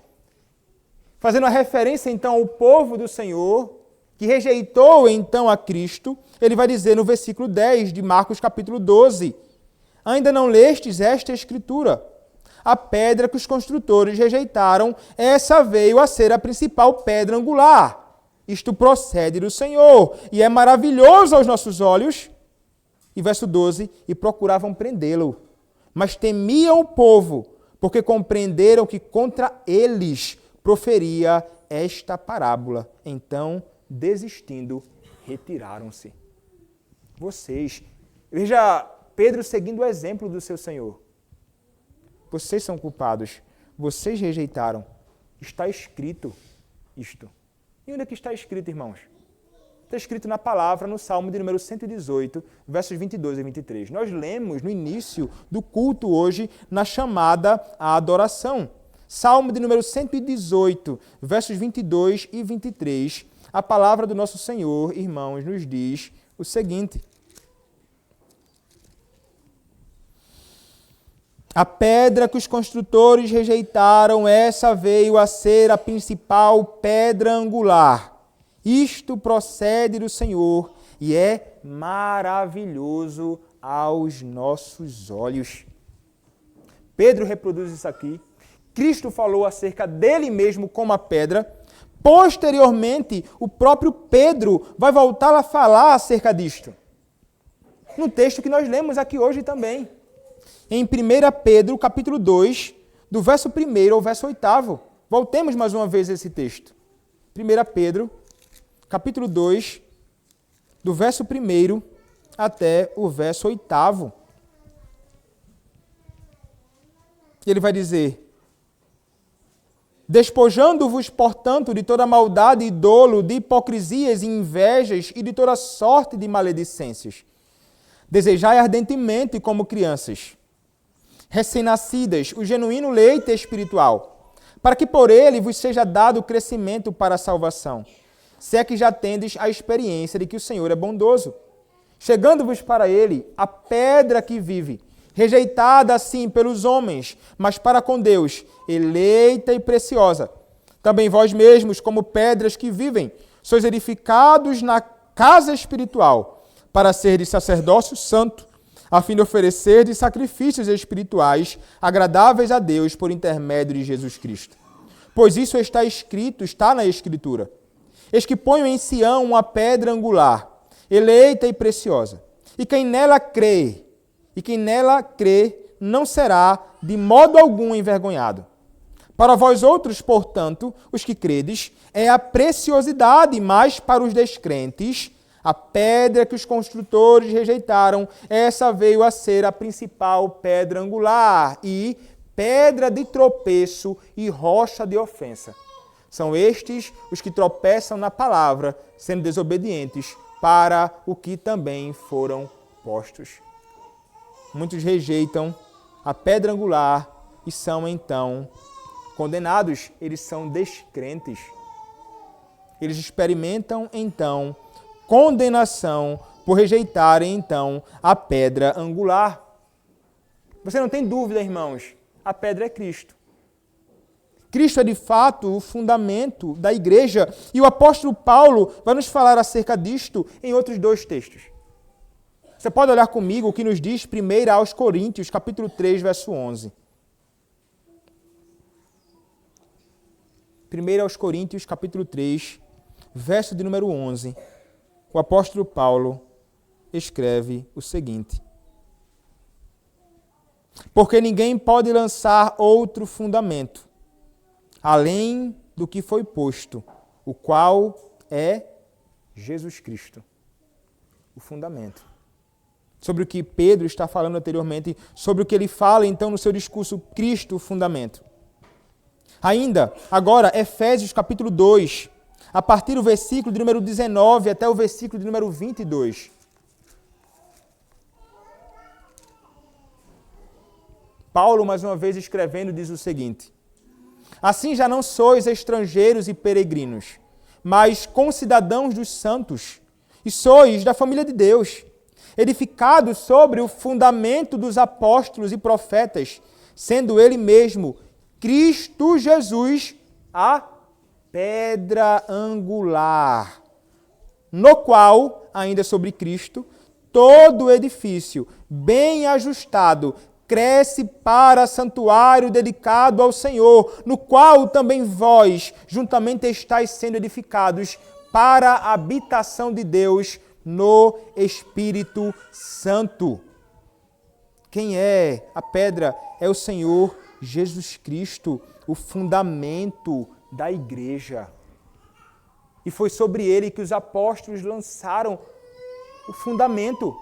fazendo a referência então ao povo do Senhor, que rejeitou então a Cristo. Ele vai dizer no versículo 10 de Marcos capítulo 12, ainda não lestes esta escritura? A pedra que os construtores rejeitaram, essa veio a ser a principal pedra angular. Isto procede do Senhor e é maravilhoso aos nossos olhos. E verso 12, e procuravam prendê-lo, mas temiam o povo, porque compreenderam que contra eles proferia esta parábola. Então, desistindo, retiraram-se. Vocês, veja Pedro seguindo o exemplo do seu Senhor. Vocês são culpados, vocês rejeitaram. Está escrito isto. E onde é que está escrito, irmãos? Está escrito na palavra, no Salmo de número 118, versos 22 e 23. Nós lemos no início do culto hoje, na chamada à adoração. Salmo de número 118, versos 22 e 23. a palavra do nosso Senhor, irmãos, nos diz o seguinte: a pedra que os construtores rejeitaram, essa veio a ser a principal pedra angular. Isto procede do Senhor e é maravilhoso aos nossos olhos. Pedro reproduz isso aqui. Cristo falou acerca dele mesmo como a pedra. Posteriormente, o próprio Pedro vai voltar a falar acerca disto. No texto que nós lemos aqui hoje também. Em 1 Pedro, capítulo 2, do verso 1 ao verso 8. Voltemos mais uma vez a esse texto. 1 Pedro, capítulo 2, do verso 1 até o verso 8. Ele vai dizer: despojando-vos, portanto, de toda maldade e dolo, de hipocrisias e invejas e de toda sorte de maledicências. Desejai ardentemente como crianças, recém-nascidas, o genuíno leite espiritual, para que por ele vos seja dado crescimento para a salvação, se é que já tendes a experiência de que o Senhor é bondoso. Chegando-vos para ele, a pedra que vive, rejeitada assim pelos homens, mas para com Deus, eleita e preciosa. Também vós mesmos, como pedras que vivem, sois edificados na casa espiritual, para serdes sacerdócio santo, a fim de oferecerdes sacrifícios espirituais agradáveis a Deus por intermédio de Jesus Cristo. Pois isso está escrito, está na Escritura. Eis que ponho em Sião uma pedra angular, eleita e preciosa, e quem nela crê, não será de modo algum envergonhado. Para vós outros, portanto, os que credes, é a preciosidade, mas para os descrentes, a pedra que os construtores rejeitaram, essa veio a ser a principal pedra angular e pedra de tropeço e rocha de ofensa. São estes os que tropeçam na palavra, sendo desobedientes para o que também foram postos. Muitos rejeitam a pedra angular e são então condenados. Eles são descrentes. Eles experimentam então condenação por rejeitarem então a pedra angular. Você não tem dúvida, irmãos, a pedra é Cristo. Cristo é de fato o fundamento da igreja e o apóstolo Paulo vai nos falar acerca disto em outros dois textos. Você pode olhar comigo o que nos diz 1 aos Coríntios, capítulo 3, verso 11. 1 aos Coríntios, capítulo 3, verso de número 11. O apóstolo Paulo escreve o seguinte: porque ninguém pode lançar outro fundamento, além do que foi posto, o qual é Jesus Cristo. O fundamento. Sobre o que Pedro está falando anteriormente, sobre o que ele fala então no seu discurso, Cristo, o fundamento. Ainda, agora, Efésios capítulo 2, a partir do versículo de número 19 até o versículo de número 22. Paulo, mais uma vez escrevendo, diz o seguinte: assim já não sois estrangeiros e peregrinos, mas concidadãos dos santos, e sois da família de Deus, edificados sobre o fundamento dos apóstolos e profetas, sendo ele mesmo, Cristo Jesus, a pedra angular, no qual, ainda sobre Cristo, todo o edifício, bem ajustado, cresce para santuário dedicado ao Senhor, no qual também vós, juntamente estáis sendo edificados para a habitação de Deus no Espírito Santo. Quem é a pedra? É o Senhor Jesus Cristo, o fundamento da igreja. E foi sobre ele que os apóstolos lançaram o fundamento.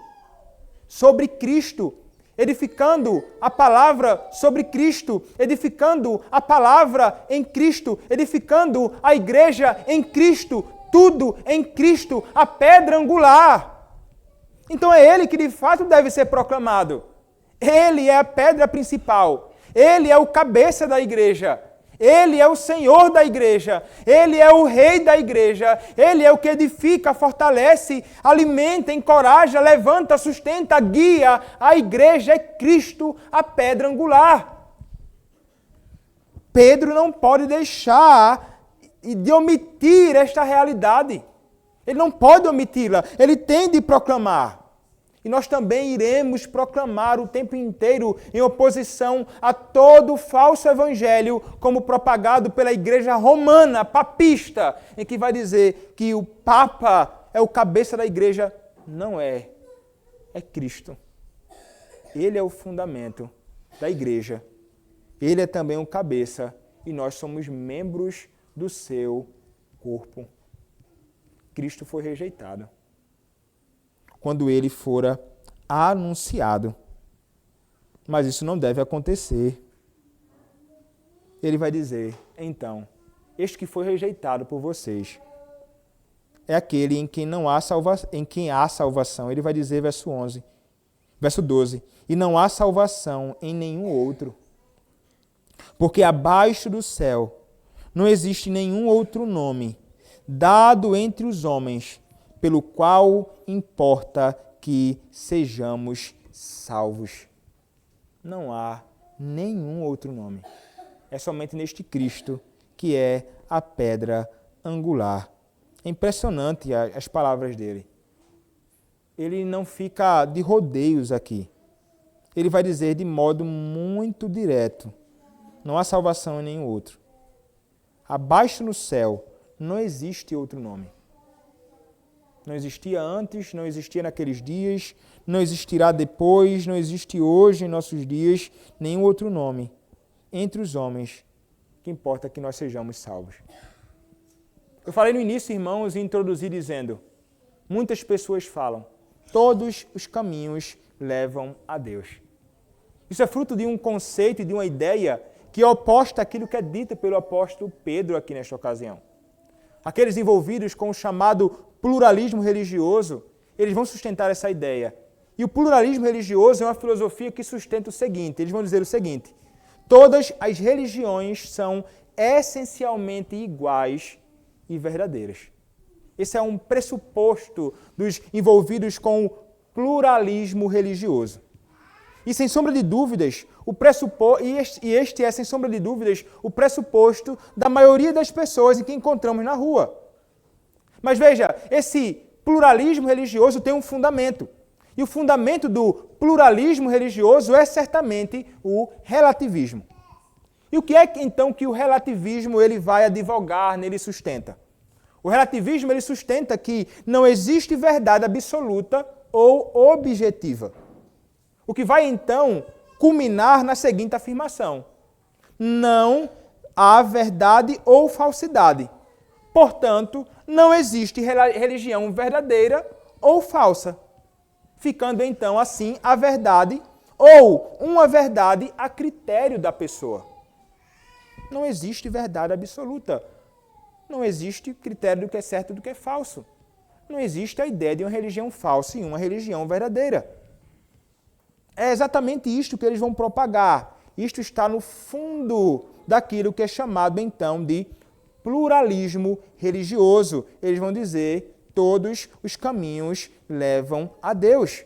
Sobre Cristo, edificando a palavra sobre Cristo, edificando a palavra em Cristo, edificando a igreja em Cristo, tudo em Cristo, a pedra angular. Então é ele que de fato deve ser proclamado. Ele é a pedra principal. Ele é o cabeça da igreja. Ele é o Senhor da igreja, Ele é o Rei da igreja, Ele é o que edifica, fortalece, alimenta, encoraja, levanta, sustenta, guia. A igreja é Cristo, a pedra angular. Pedro não pode deixar de omitir esta realidade. Ele não pode omiti-la, ele tem de proclamar. E nós também iremos proclamar o tempo inteiro em oposição a todo falso evangelho, como propagado pela igreja romana, papista, em que vai dizer que o Papa é o cabeça da igreja. Não é. É Cristo. Ele é o fundamento da igreja. Ele é também o cabeça e nós somos membros do seu corpo. Cristo foi rejeitado quando ele fora anunciado. Mas isso não deve acontecer. Ele vai dizer, então, este que foi rejeitado por vocês é aquele em quem há salvação. Ele vai dizer, verso 12, e não há salvação em nenhum outro, porque abaixo do céu não existe nenhum outro nome dado entre os homens, pelo qual importa que sejamos salvos. Não há nenhum outro nome. É somente neste Cristo que é a pedra angular. É impressionante as palavras dele. Ele não fica de rodeios aqui. Ele vai dizer de modo muito direto. Não há salvação em nenhum outro. Abaixo no céu não existe outro nome. Não existia antes, não existia naqueles dias, não existirá depois, não existe hoje em nossos dias nenhum outro nome entre os homens que importa que nós sejamos salvos. Eu falei no início, irmãos, e introduzi dizendo, muitas pessoas falam, todos os caminhos levam a Deus. Isso é fruto de um conceito e de uma ideia que é oposta àquilo que é dito pelo apóstolo Pedro aqui nesta ocasião. Aqueles envolvidos com o chamado pluralismo religioso, eles vão sustentar essa ideia. E o pluralismo religioso é uma filosofia que sustenta o seguinte, eles vão dizer o seguinte, todas as religiões são essencialmente iguais e verdadeiras. Esse é um pressuposto dos envolvidos com o pluralismo religioso. E sem sombra de dúvidas, este é, sem sombra de dúvidas, o pressuposto da maioria das pessoas em que encontramos na rua. Mas veja, esse pluralismo religioso tem um fundamento. E o fundamento do pluralismo religioso é certamente o relativismo. E o que é então que o relativismo ele vai advogar, nele sustenta? O relativismo ele sustenta que não existe verdade absoluta ou objetiva. O que vai então culminar na seguinte afirmação: não há verdade ou falsidade. Portanto, não existe religião verdadeira ou falsa. Ficando então assim a verdade ou uma verdade a critério da pessoa. Não existe verdade absoluta. Não existe critério do que é certo e do que é falso. Não existe a ideia de uma religião falsa e uma religião verdadeira. É exatamente isto que eles vão propagar. Isto está no fundo daquilo que é chamado então de pluralismo religioso. Eles vão dizer, todos os caminhos levam a Deus.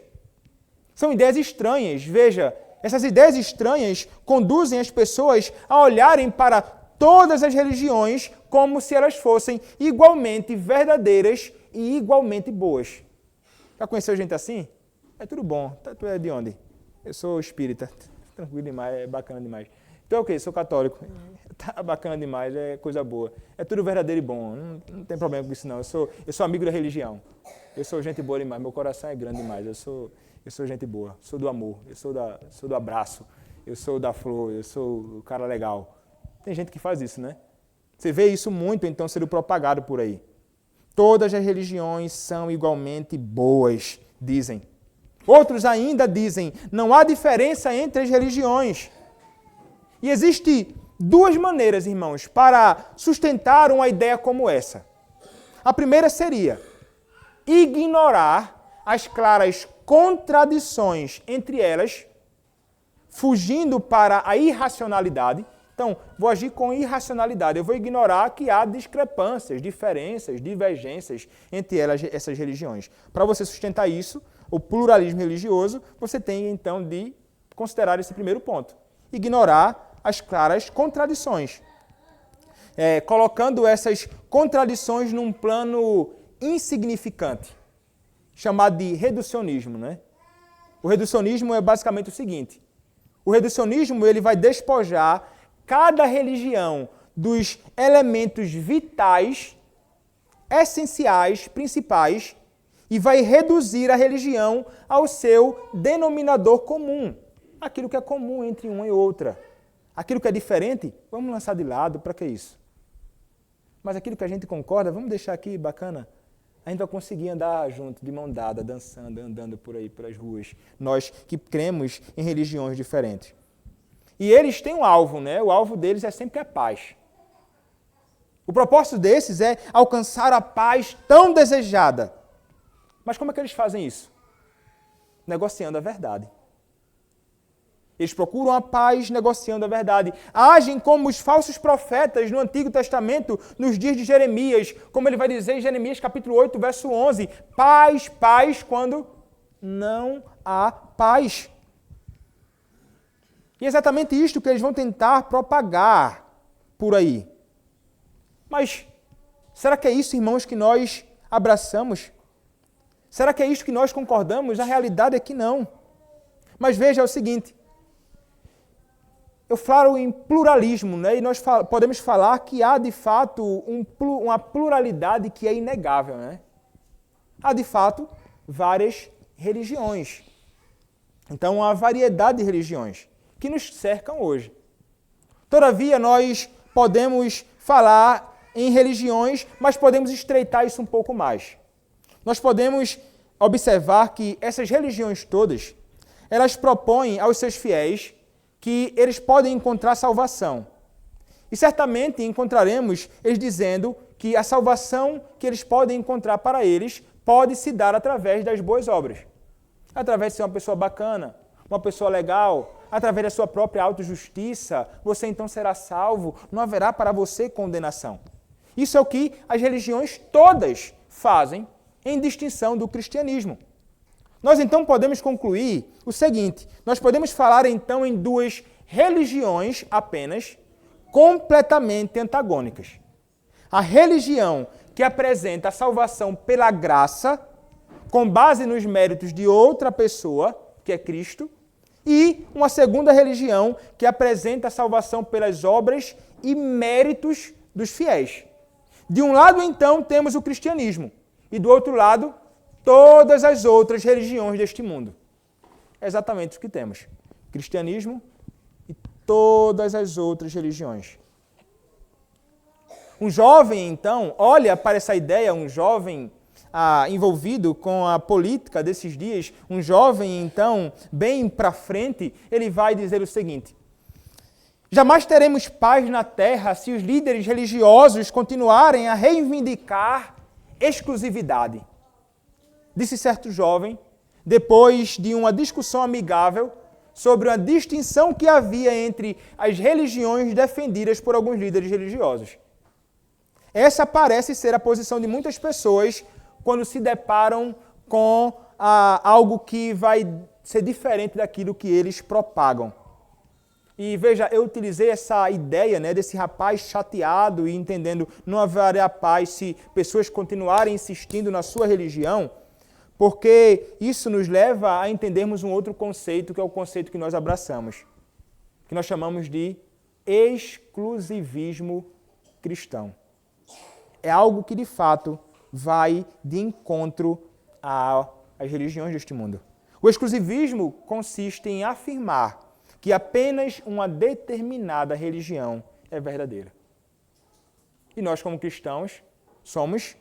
São ideias estranhas. Veja, essas ideias estranhas conduzem as pessoas a olharem para todas as religiões como se elas fossem igualmente verdadeiras e igualmente boas. Já conheceu gente assim? É tudo bom. Tu é de onde? Eu sou espírita. Tranquilo demais, é bacana demais. Então é o quê? Sou católico. Tá bacana demais, é coisa boa. É tudo verdadeiro e bom. Não tem problema com isso não. Eu sou amigo da religião. Eu sou gente boa demais. Meu coração é grande demais. Eu sou gente boa. Sou do amor. Eu sou do abraço. Eu sou da flor. Eu sou o cara legal. Tem gente que faz isso, né? Você vê isso muito, então, sendo propagado por aí. Todas as religiões são igualmente boas, dizem. Outros ainda dizem, não há diferença entre as religiões. E existe duas maneiras, irmãos, para sustentar uma ideia como essa. A primeira seria ignorar as claras contradições entre elas, fugindo para a irracionalidade, Então, vou agir com irracionalidade. Eu vou ignorar que há discrepâncias, diferenças, divergências entre elas, essas religiões. Para você sustentar isso, o pluralismo religioso, você tem então de considerar esse primeiro ponto. Ignorar as claras contradições. Colocando essas contradições num plano insignificante, chamado de reducionismo, né? O reducionismo é basicamente o seguinte: o reducionismo ele vai despojar cada religião dos elementos vitais, essenciais, principais, e vai reduzir a religião ao seu denominador comum, aquilo que é comum entre uma e outra. Aquilo que é diferente, vamos lançar de lado, para que isso? Mas aquilo que a gente concorda, vamos deixar aqui, bacana. A gente vai conseguir andar junto, de mão dada, dançando, andando por aí, pelas ruas. Nós que cremos em religiões diferentes. E eles têm um alvo, né? O alvo deles é sempre a paz. O propósito desses é alcançar a paz tão desejada. Mas como é que eles fazem isso? Negociando a verdade. Eles procuram a paz negociando a verdade. Agem como os falsos profetas no Antigo Testamento, nos dias de Jeremias, como ele vai dizer em Jeremias capítulo 8, verso 11, paz, paz, quando não há paz. E é exatamente isto que eles vão tentar propagar por aí. Mas será que é isso, irmãos, que nós abraçamos? Será que é isso que nós concordamos? A realidade é que não. Mas veja, é o seguinte, eu falo em pluralismo, né? E nós podemos falar que há, de fato, uma pluralidade que é inegável, né? Há, de fato, várias religiões. Então, há variedade de religiões que nos cercam hoje. Todavia, nós podemos falar em religiões, mas podemos estreitar isso um pouco mais. Nós podemos observar que essas religiões todas, elas propõem aos seus fiéis que eles podem encontrar salvação. E certamente encontraremos eles dizendo que a salvação que eles podem encontrar para eles pode se dar através das boas obras. Através de ser uma pessoa bacana, uma pessoa legal, através da sua própria autojustiça, você então será salvo, não haverá para você condenação. Isso é o que as religiões todas fazem, em distinção do cristianismo. Nós então podemos concluir o seguinte, nós podemos falar então em duas religiões apenas completamente antagônicas. A religião que apresenta a salvação pela graça, com base nos méritos de outra pessoa, que é Cristo, e uma segunda religião que apresenta a salvação pelas obras e méritos dos fiéis. De um lado, então, temos o cristianismo, e do outro lado, todas as outras religiões deste mundo. É exatamente o que temos. Cristianismo e todas as outras religiões. Um jovem, então, olha para essa ideia, um jovem envolvido com a política desses dias, um jovem, então, bem para frente, ele vai dizer o seguinte: jamais teremos paz na terra se os líderes religiosos continuarem a reivindicar exclusividade. Disse certo jovem, depois de uma discussão amigável sobre uma distinção que havia entre as religiões defendidas por alguns líderes religiosos. Essa parece ser a posição de muitas pessoas quando se deparam com algo que vai ser diferente daquilo que eles propagam. E veja, eu utilizei essa ideia, né, desse rapaz chateado e entendendo não haverá paz se pessoas continuarem insistindo na sua religião, porque isso nos leva a entendermos um outro conceito, que é o conceito que nós abraçamos, que nós chamamos de exclusivismo cristão. É algo que, de fato, vai de encontro às religiões deste mundo. O exclusivismo consiste em afirmar que apenas uma determinada religião é verdadeira. E nós, como cristãos, somos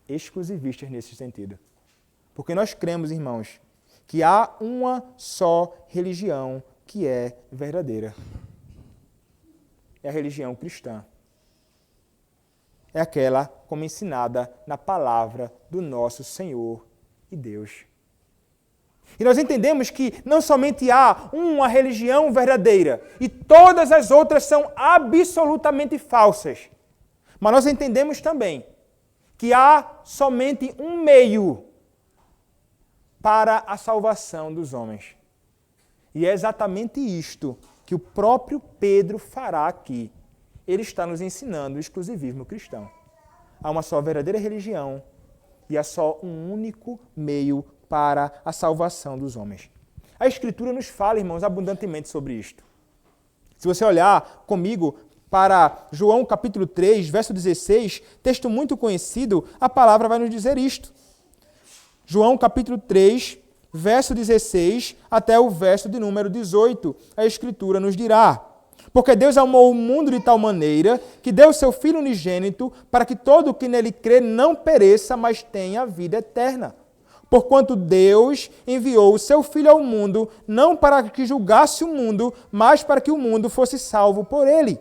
exclusivistas nesse sentido. Porque nós cremos, irmãos, que há uma só religião que é verdadeira. É a religião cristã. É aquela como ensinada na palavra do nosso Senhor e Deus. E nós entendemos que não somente há uma religião verdadeira e todas as outras são absolutamente falsas, mas nós entendemos também que há somente um meio para a salvação dos homens. E é exatamente isto que o próprio Pedro fará aqui. Ele está nos ensinando o exclusivismo cristão. Há uma só verdadeira religião e há só um único meio para a salvação dos homens. A Escritura nos fala, irmãos, abundantemente sobre isto. Se você olhar comigo para João capítulo 3, verso 16, texto muito conhecido, a palavra vai nos dizer isto. João capítulo 3, verso 16 até o verso de número 18, a Escritura nos dirá: porque Deus amou o mundo de tal maneira que deu o seu Filho unigênito para que todo o que nele crê não pereça, mas tenha a vida eterna. Porquanto Deus enviou o seu Filho ao mundo, não para que julgasse o mundo, mas para que o mundo fosse salvo por ele.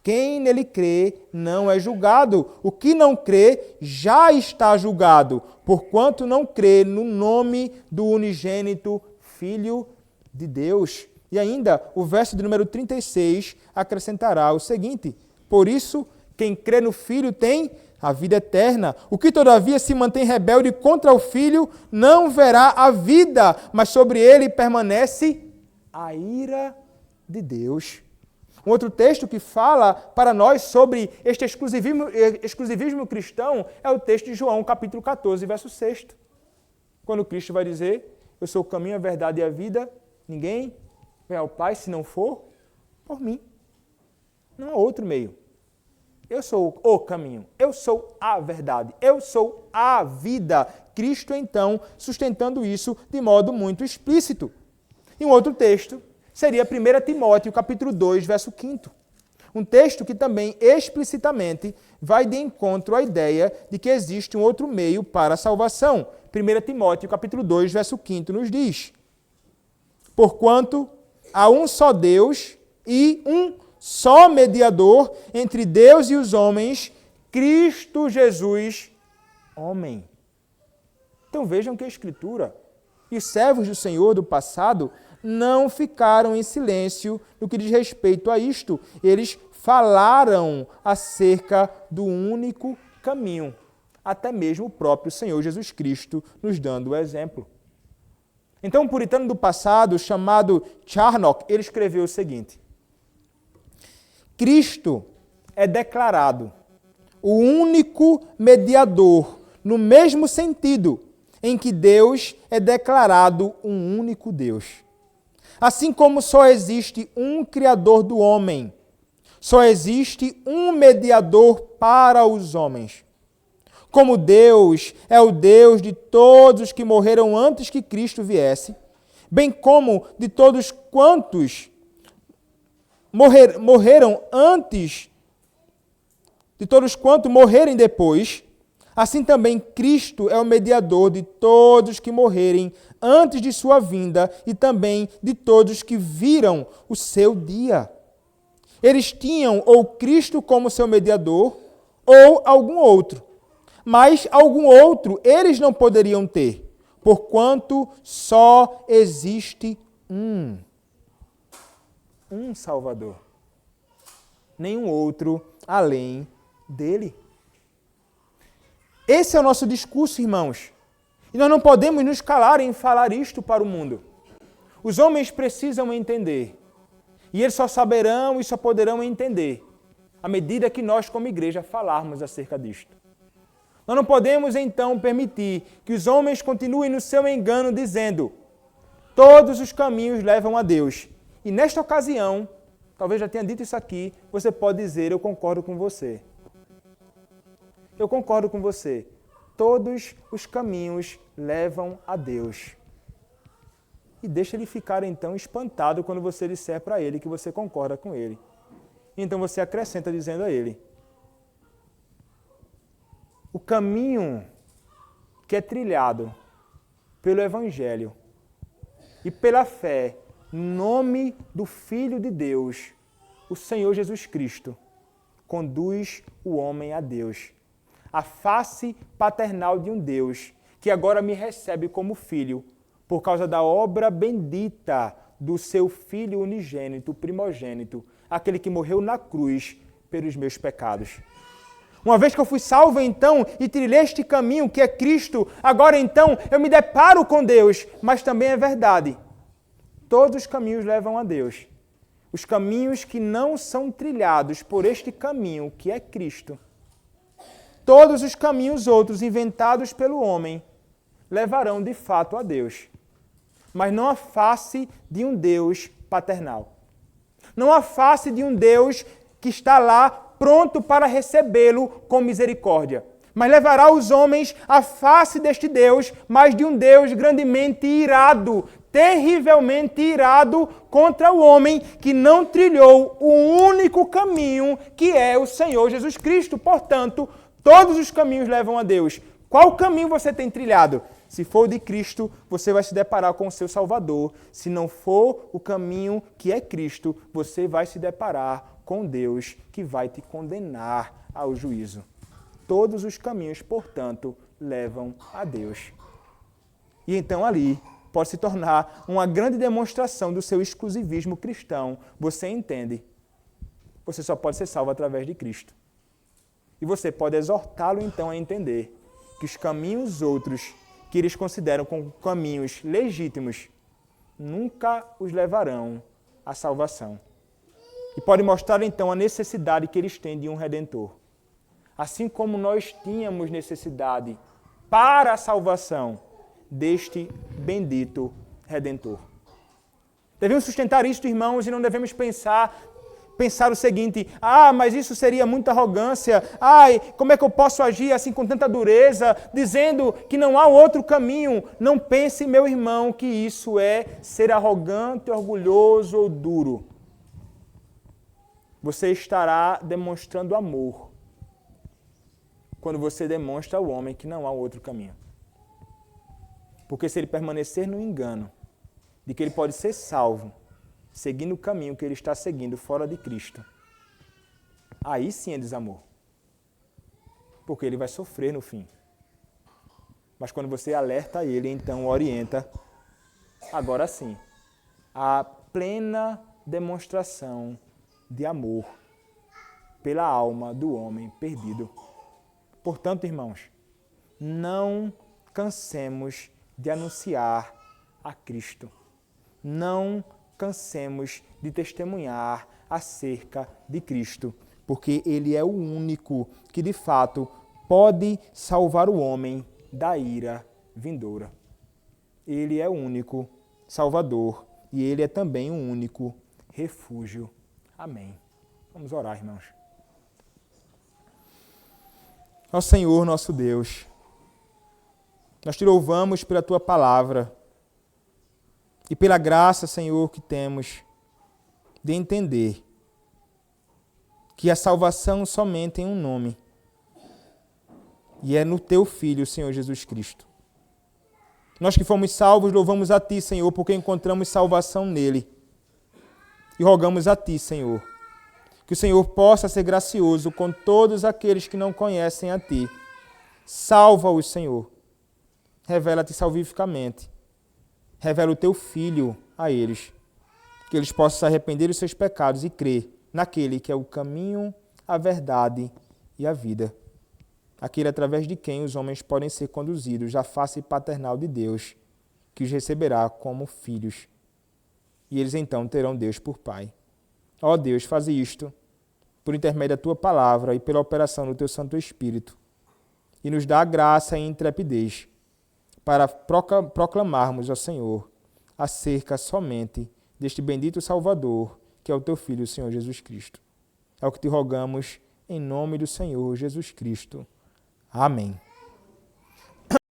Quem nele crê não é julgado. O que não crê já está julgado, porquanto não crê no nome do unigênito Filho de Deus. E ainda, o verso de número 36 acrescentará o seguinte: por isso, quem crê no Filho tem a vida eterna. O que todavia se mantém rebelde contra o Filho não verá a vida, mas sobre ele permanece a ira de Deus. Um outro texto que fala para nós sobre este exclusivismo cristão é o texto de João, capítulo 14, verso 6. Quando Cristo vai dizer: eu sou o caminho, a verdade e a vida, ninguém vem ao Pai se não for por mim. Não há outro meio. Eu sou o caminho, eu sou a verdade, eu sou a vida. Cristo, então, sustentando isso de modo muito explícito. E um outro texto seria 1 Timóteo, capítulo 2, verso 5. Um texto que também explicitamente vai de encontro à ideia de que existe um outro meio para a salvação. 1 Timóteo, capítulo 2, verso 5 nos diz: porquanto há um só Deus e um só mediador entre Deus e os homens, Cristo Jesus, homem. Então vejam que a Escritura e os servos do Senhor do passado não ficaram em silêncio no que diz respeito a isto. Eles falaram acerca do único caminho, até mesmo o próprio Senhor Jesus Cristo nos dando o exemplo. Então, um puritano do passado, chamado Charnock, ele escreveu o seguinte: Cristo é declarado o único mediador, no mesmo sentido em que Deus é declarado um único Deus. Assim como só existe um Criador do homem, só existe um mediador para os homens. Como Deus é o Deus de todos os que morreram antes que Cristo viesse, bem como de todos quantos morreram antes, de todos quantos morrerem depois, assim também Cristo é o mediador de todos que morrerem antes de sua vinda e também de todos que viram o seu dia. Eles tinham ou Cristo como seu mediador ou algum outro, mas algum outro eles não poderiam ter, porquanto só existe um Salvador, nenhum outro além dele. Esse é o nosso discurso, irmãos. E nós não podemos nos calar em falar isto para o mundo. Os homens precisam entender. E eles só saberão e só poderão entender à medida que nós, como igreja, falarmos acerca disto. Nós não podemos, então, permitir que os homens continuem no seu engano dizendo: todos os caminhos levam a Deus. E nesta ocasião, talvez já tenha dito isso aqui, você pode dizer: eu concordo com você. Eu concordo com você. Todos os caminhos levam a Deus. E deixa ele ficar então espantado quando você disser para ele que você concorda com ele. Então você acrescenta dizendo a ele: o caminho que é trilhado pelo Evangelho e pela fé no nome do Filho de Deus, o Senhor Jesus Cristo, conduz o homem a Deus. A face paternal de um Deus que agora me recebe como filho, por causa da obra bendita do seu Filho unigênito, primogênito, aquele que morreu na cruz pelos meus pecados. Uma vez que eu fui salvo, então, e trilhei este caminho que é Cristo, agora então eu me deparo com Deus, mas também é verdade. Todos os caminhos levam a Deus. Os caminhos que não são trilhados por este caminho que é Cristo, todos os caminhos outros inventados pelo homem levarão de fato a Deus, mas não a face de um Deus paternal. Não a face de um Deus que está lá pronto para recebê-lo com misericórdia, mas levará os homens à face deste Deus, mas de um Deus grandemente irado, terrivelmente irado contra o homem que não trilhou o único caminho que é o Senhor Jesus Cristo. Portanto, todos os caminhos levam a Deus. Qual caminho você tem trilhado? Se for o de Cristo, você vai se deparar com o seu Salvador. Se não for o caminho que é Cristo, você vai se deparar com Deus que vai te condenar ao juízo. Todos os caminhos, portanto, levam a Deus. E então ali pode se tornar uma grande demonstração do seu exclusivismo cristão. Você entende? Você só pode ser salvo através de Cristo. E você pode exortá-lo então a entender que os caminhos outros que eles consideram como caminhos legítimos nunca os levarão à salvação. E pode mostrar então a necessidade que eles têm de um Redentor. Assim como nós tínhamos necessidade para a salvação deste bendito Redentor. Devemos sustentar isto, irmãos, e não devemos pensar o seguinte: mas isso seria muita arrogância. Como é que eu posso agir assim com tanta dureza, dizendo que não há outro caminho? Não pense, meu irmão, que isso é ser arrogante, orgulhoso ou duro. Você estará demonstrando amor quando você demonstra ao homem que não há outro caminho. Porque se ele permanecer no engano de que ele pode ser salvo seguindo o caminho que ele está seguindo fora de Cristo, aí sim é desamor. Porque ele vai sofrer no fim. Mas quando você alerta ele, então orienta, agora sim, a plena demonstração de amor pela alma do homem perdido. Portanto, irmãos, não cansemos de anunciar a Cristo. Não cansemos de testemunhar acerca de Cristo, porque Ele é o único que, de fato, pode salvar o homem da ira vindoura. Ele é o único Salvador e Ele é também o único refúgio. Amém. Vamos orar, irmãos. Ó Senhor, nosso Deus, nós te louvamos pela Tua palavra e pela graça, Senhor, que temos de entender que a salvação somente tem um nome, e é no Teu Filho, Senhor Jesus Cristo. Nós que fomos salvos, louvamos a Ti, Senhor, porque encontramos salvação nele. E rogamos a Ti, Senhor, que o Senhor possa ser gracioso com todos aqueles que não conhecem a Ti. Salva-os, Senhor. Revela-te salvificamente. Revela o Teu Filho a eles, que eles possam se arrepender dos seus pecados e crer naquele que é o caminho, a verdade e a vida. Aquele através de quem os homens podem ser conduzidos à face paternal de Deus, que os receberá como filhos. E eles então terão Deus por Pai. Ó Deus, faze isto por intermédio da Tua palavra e pela operação do Teu Santo Espírito, e nos dá a graça e intrepidez para proclamarmos ao Senhor acerca somente deste bendito Salvador, que é o Teu Filho, o Senhor Jesus Cristo. É o que te rogamos em nome do Senhor Jesus Cristo. Amém.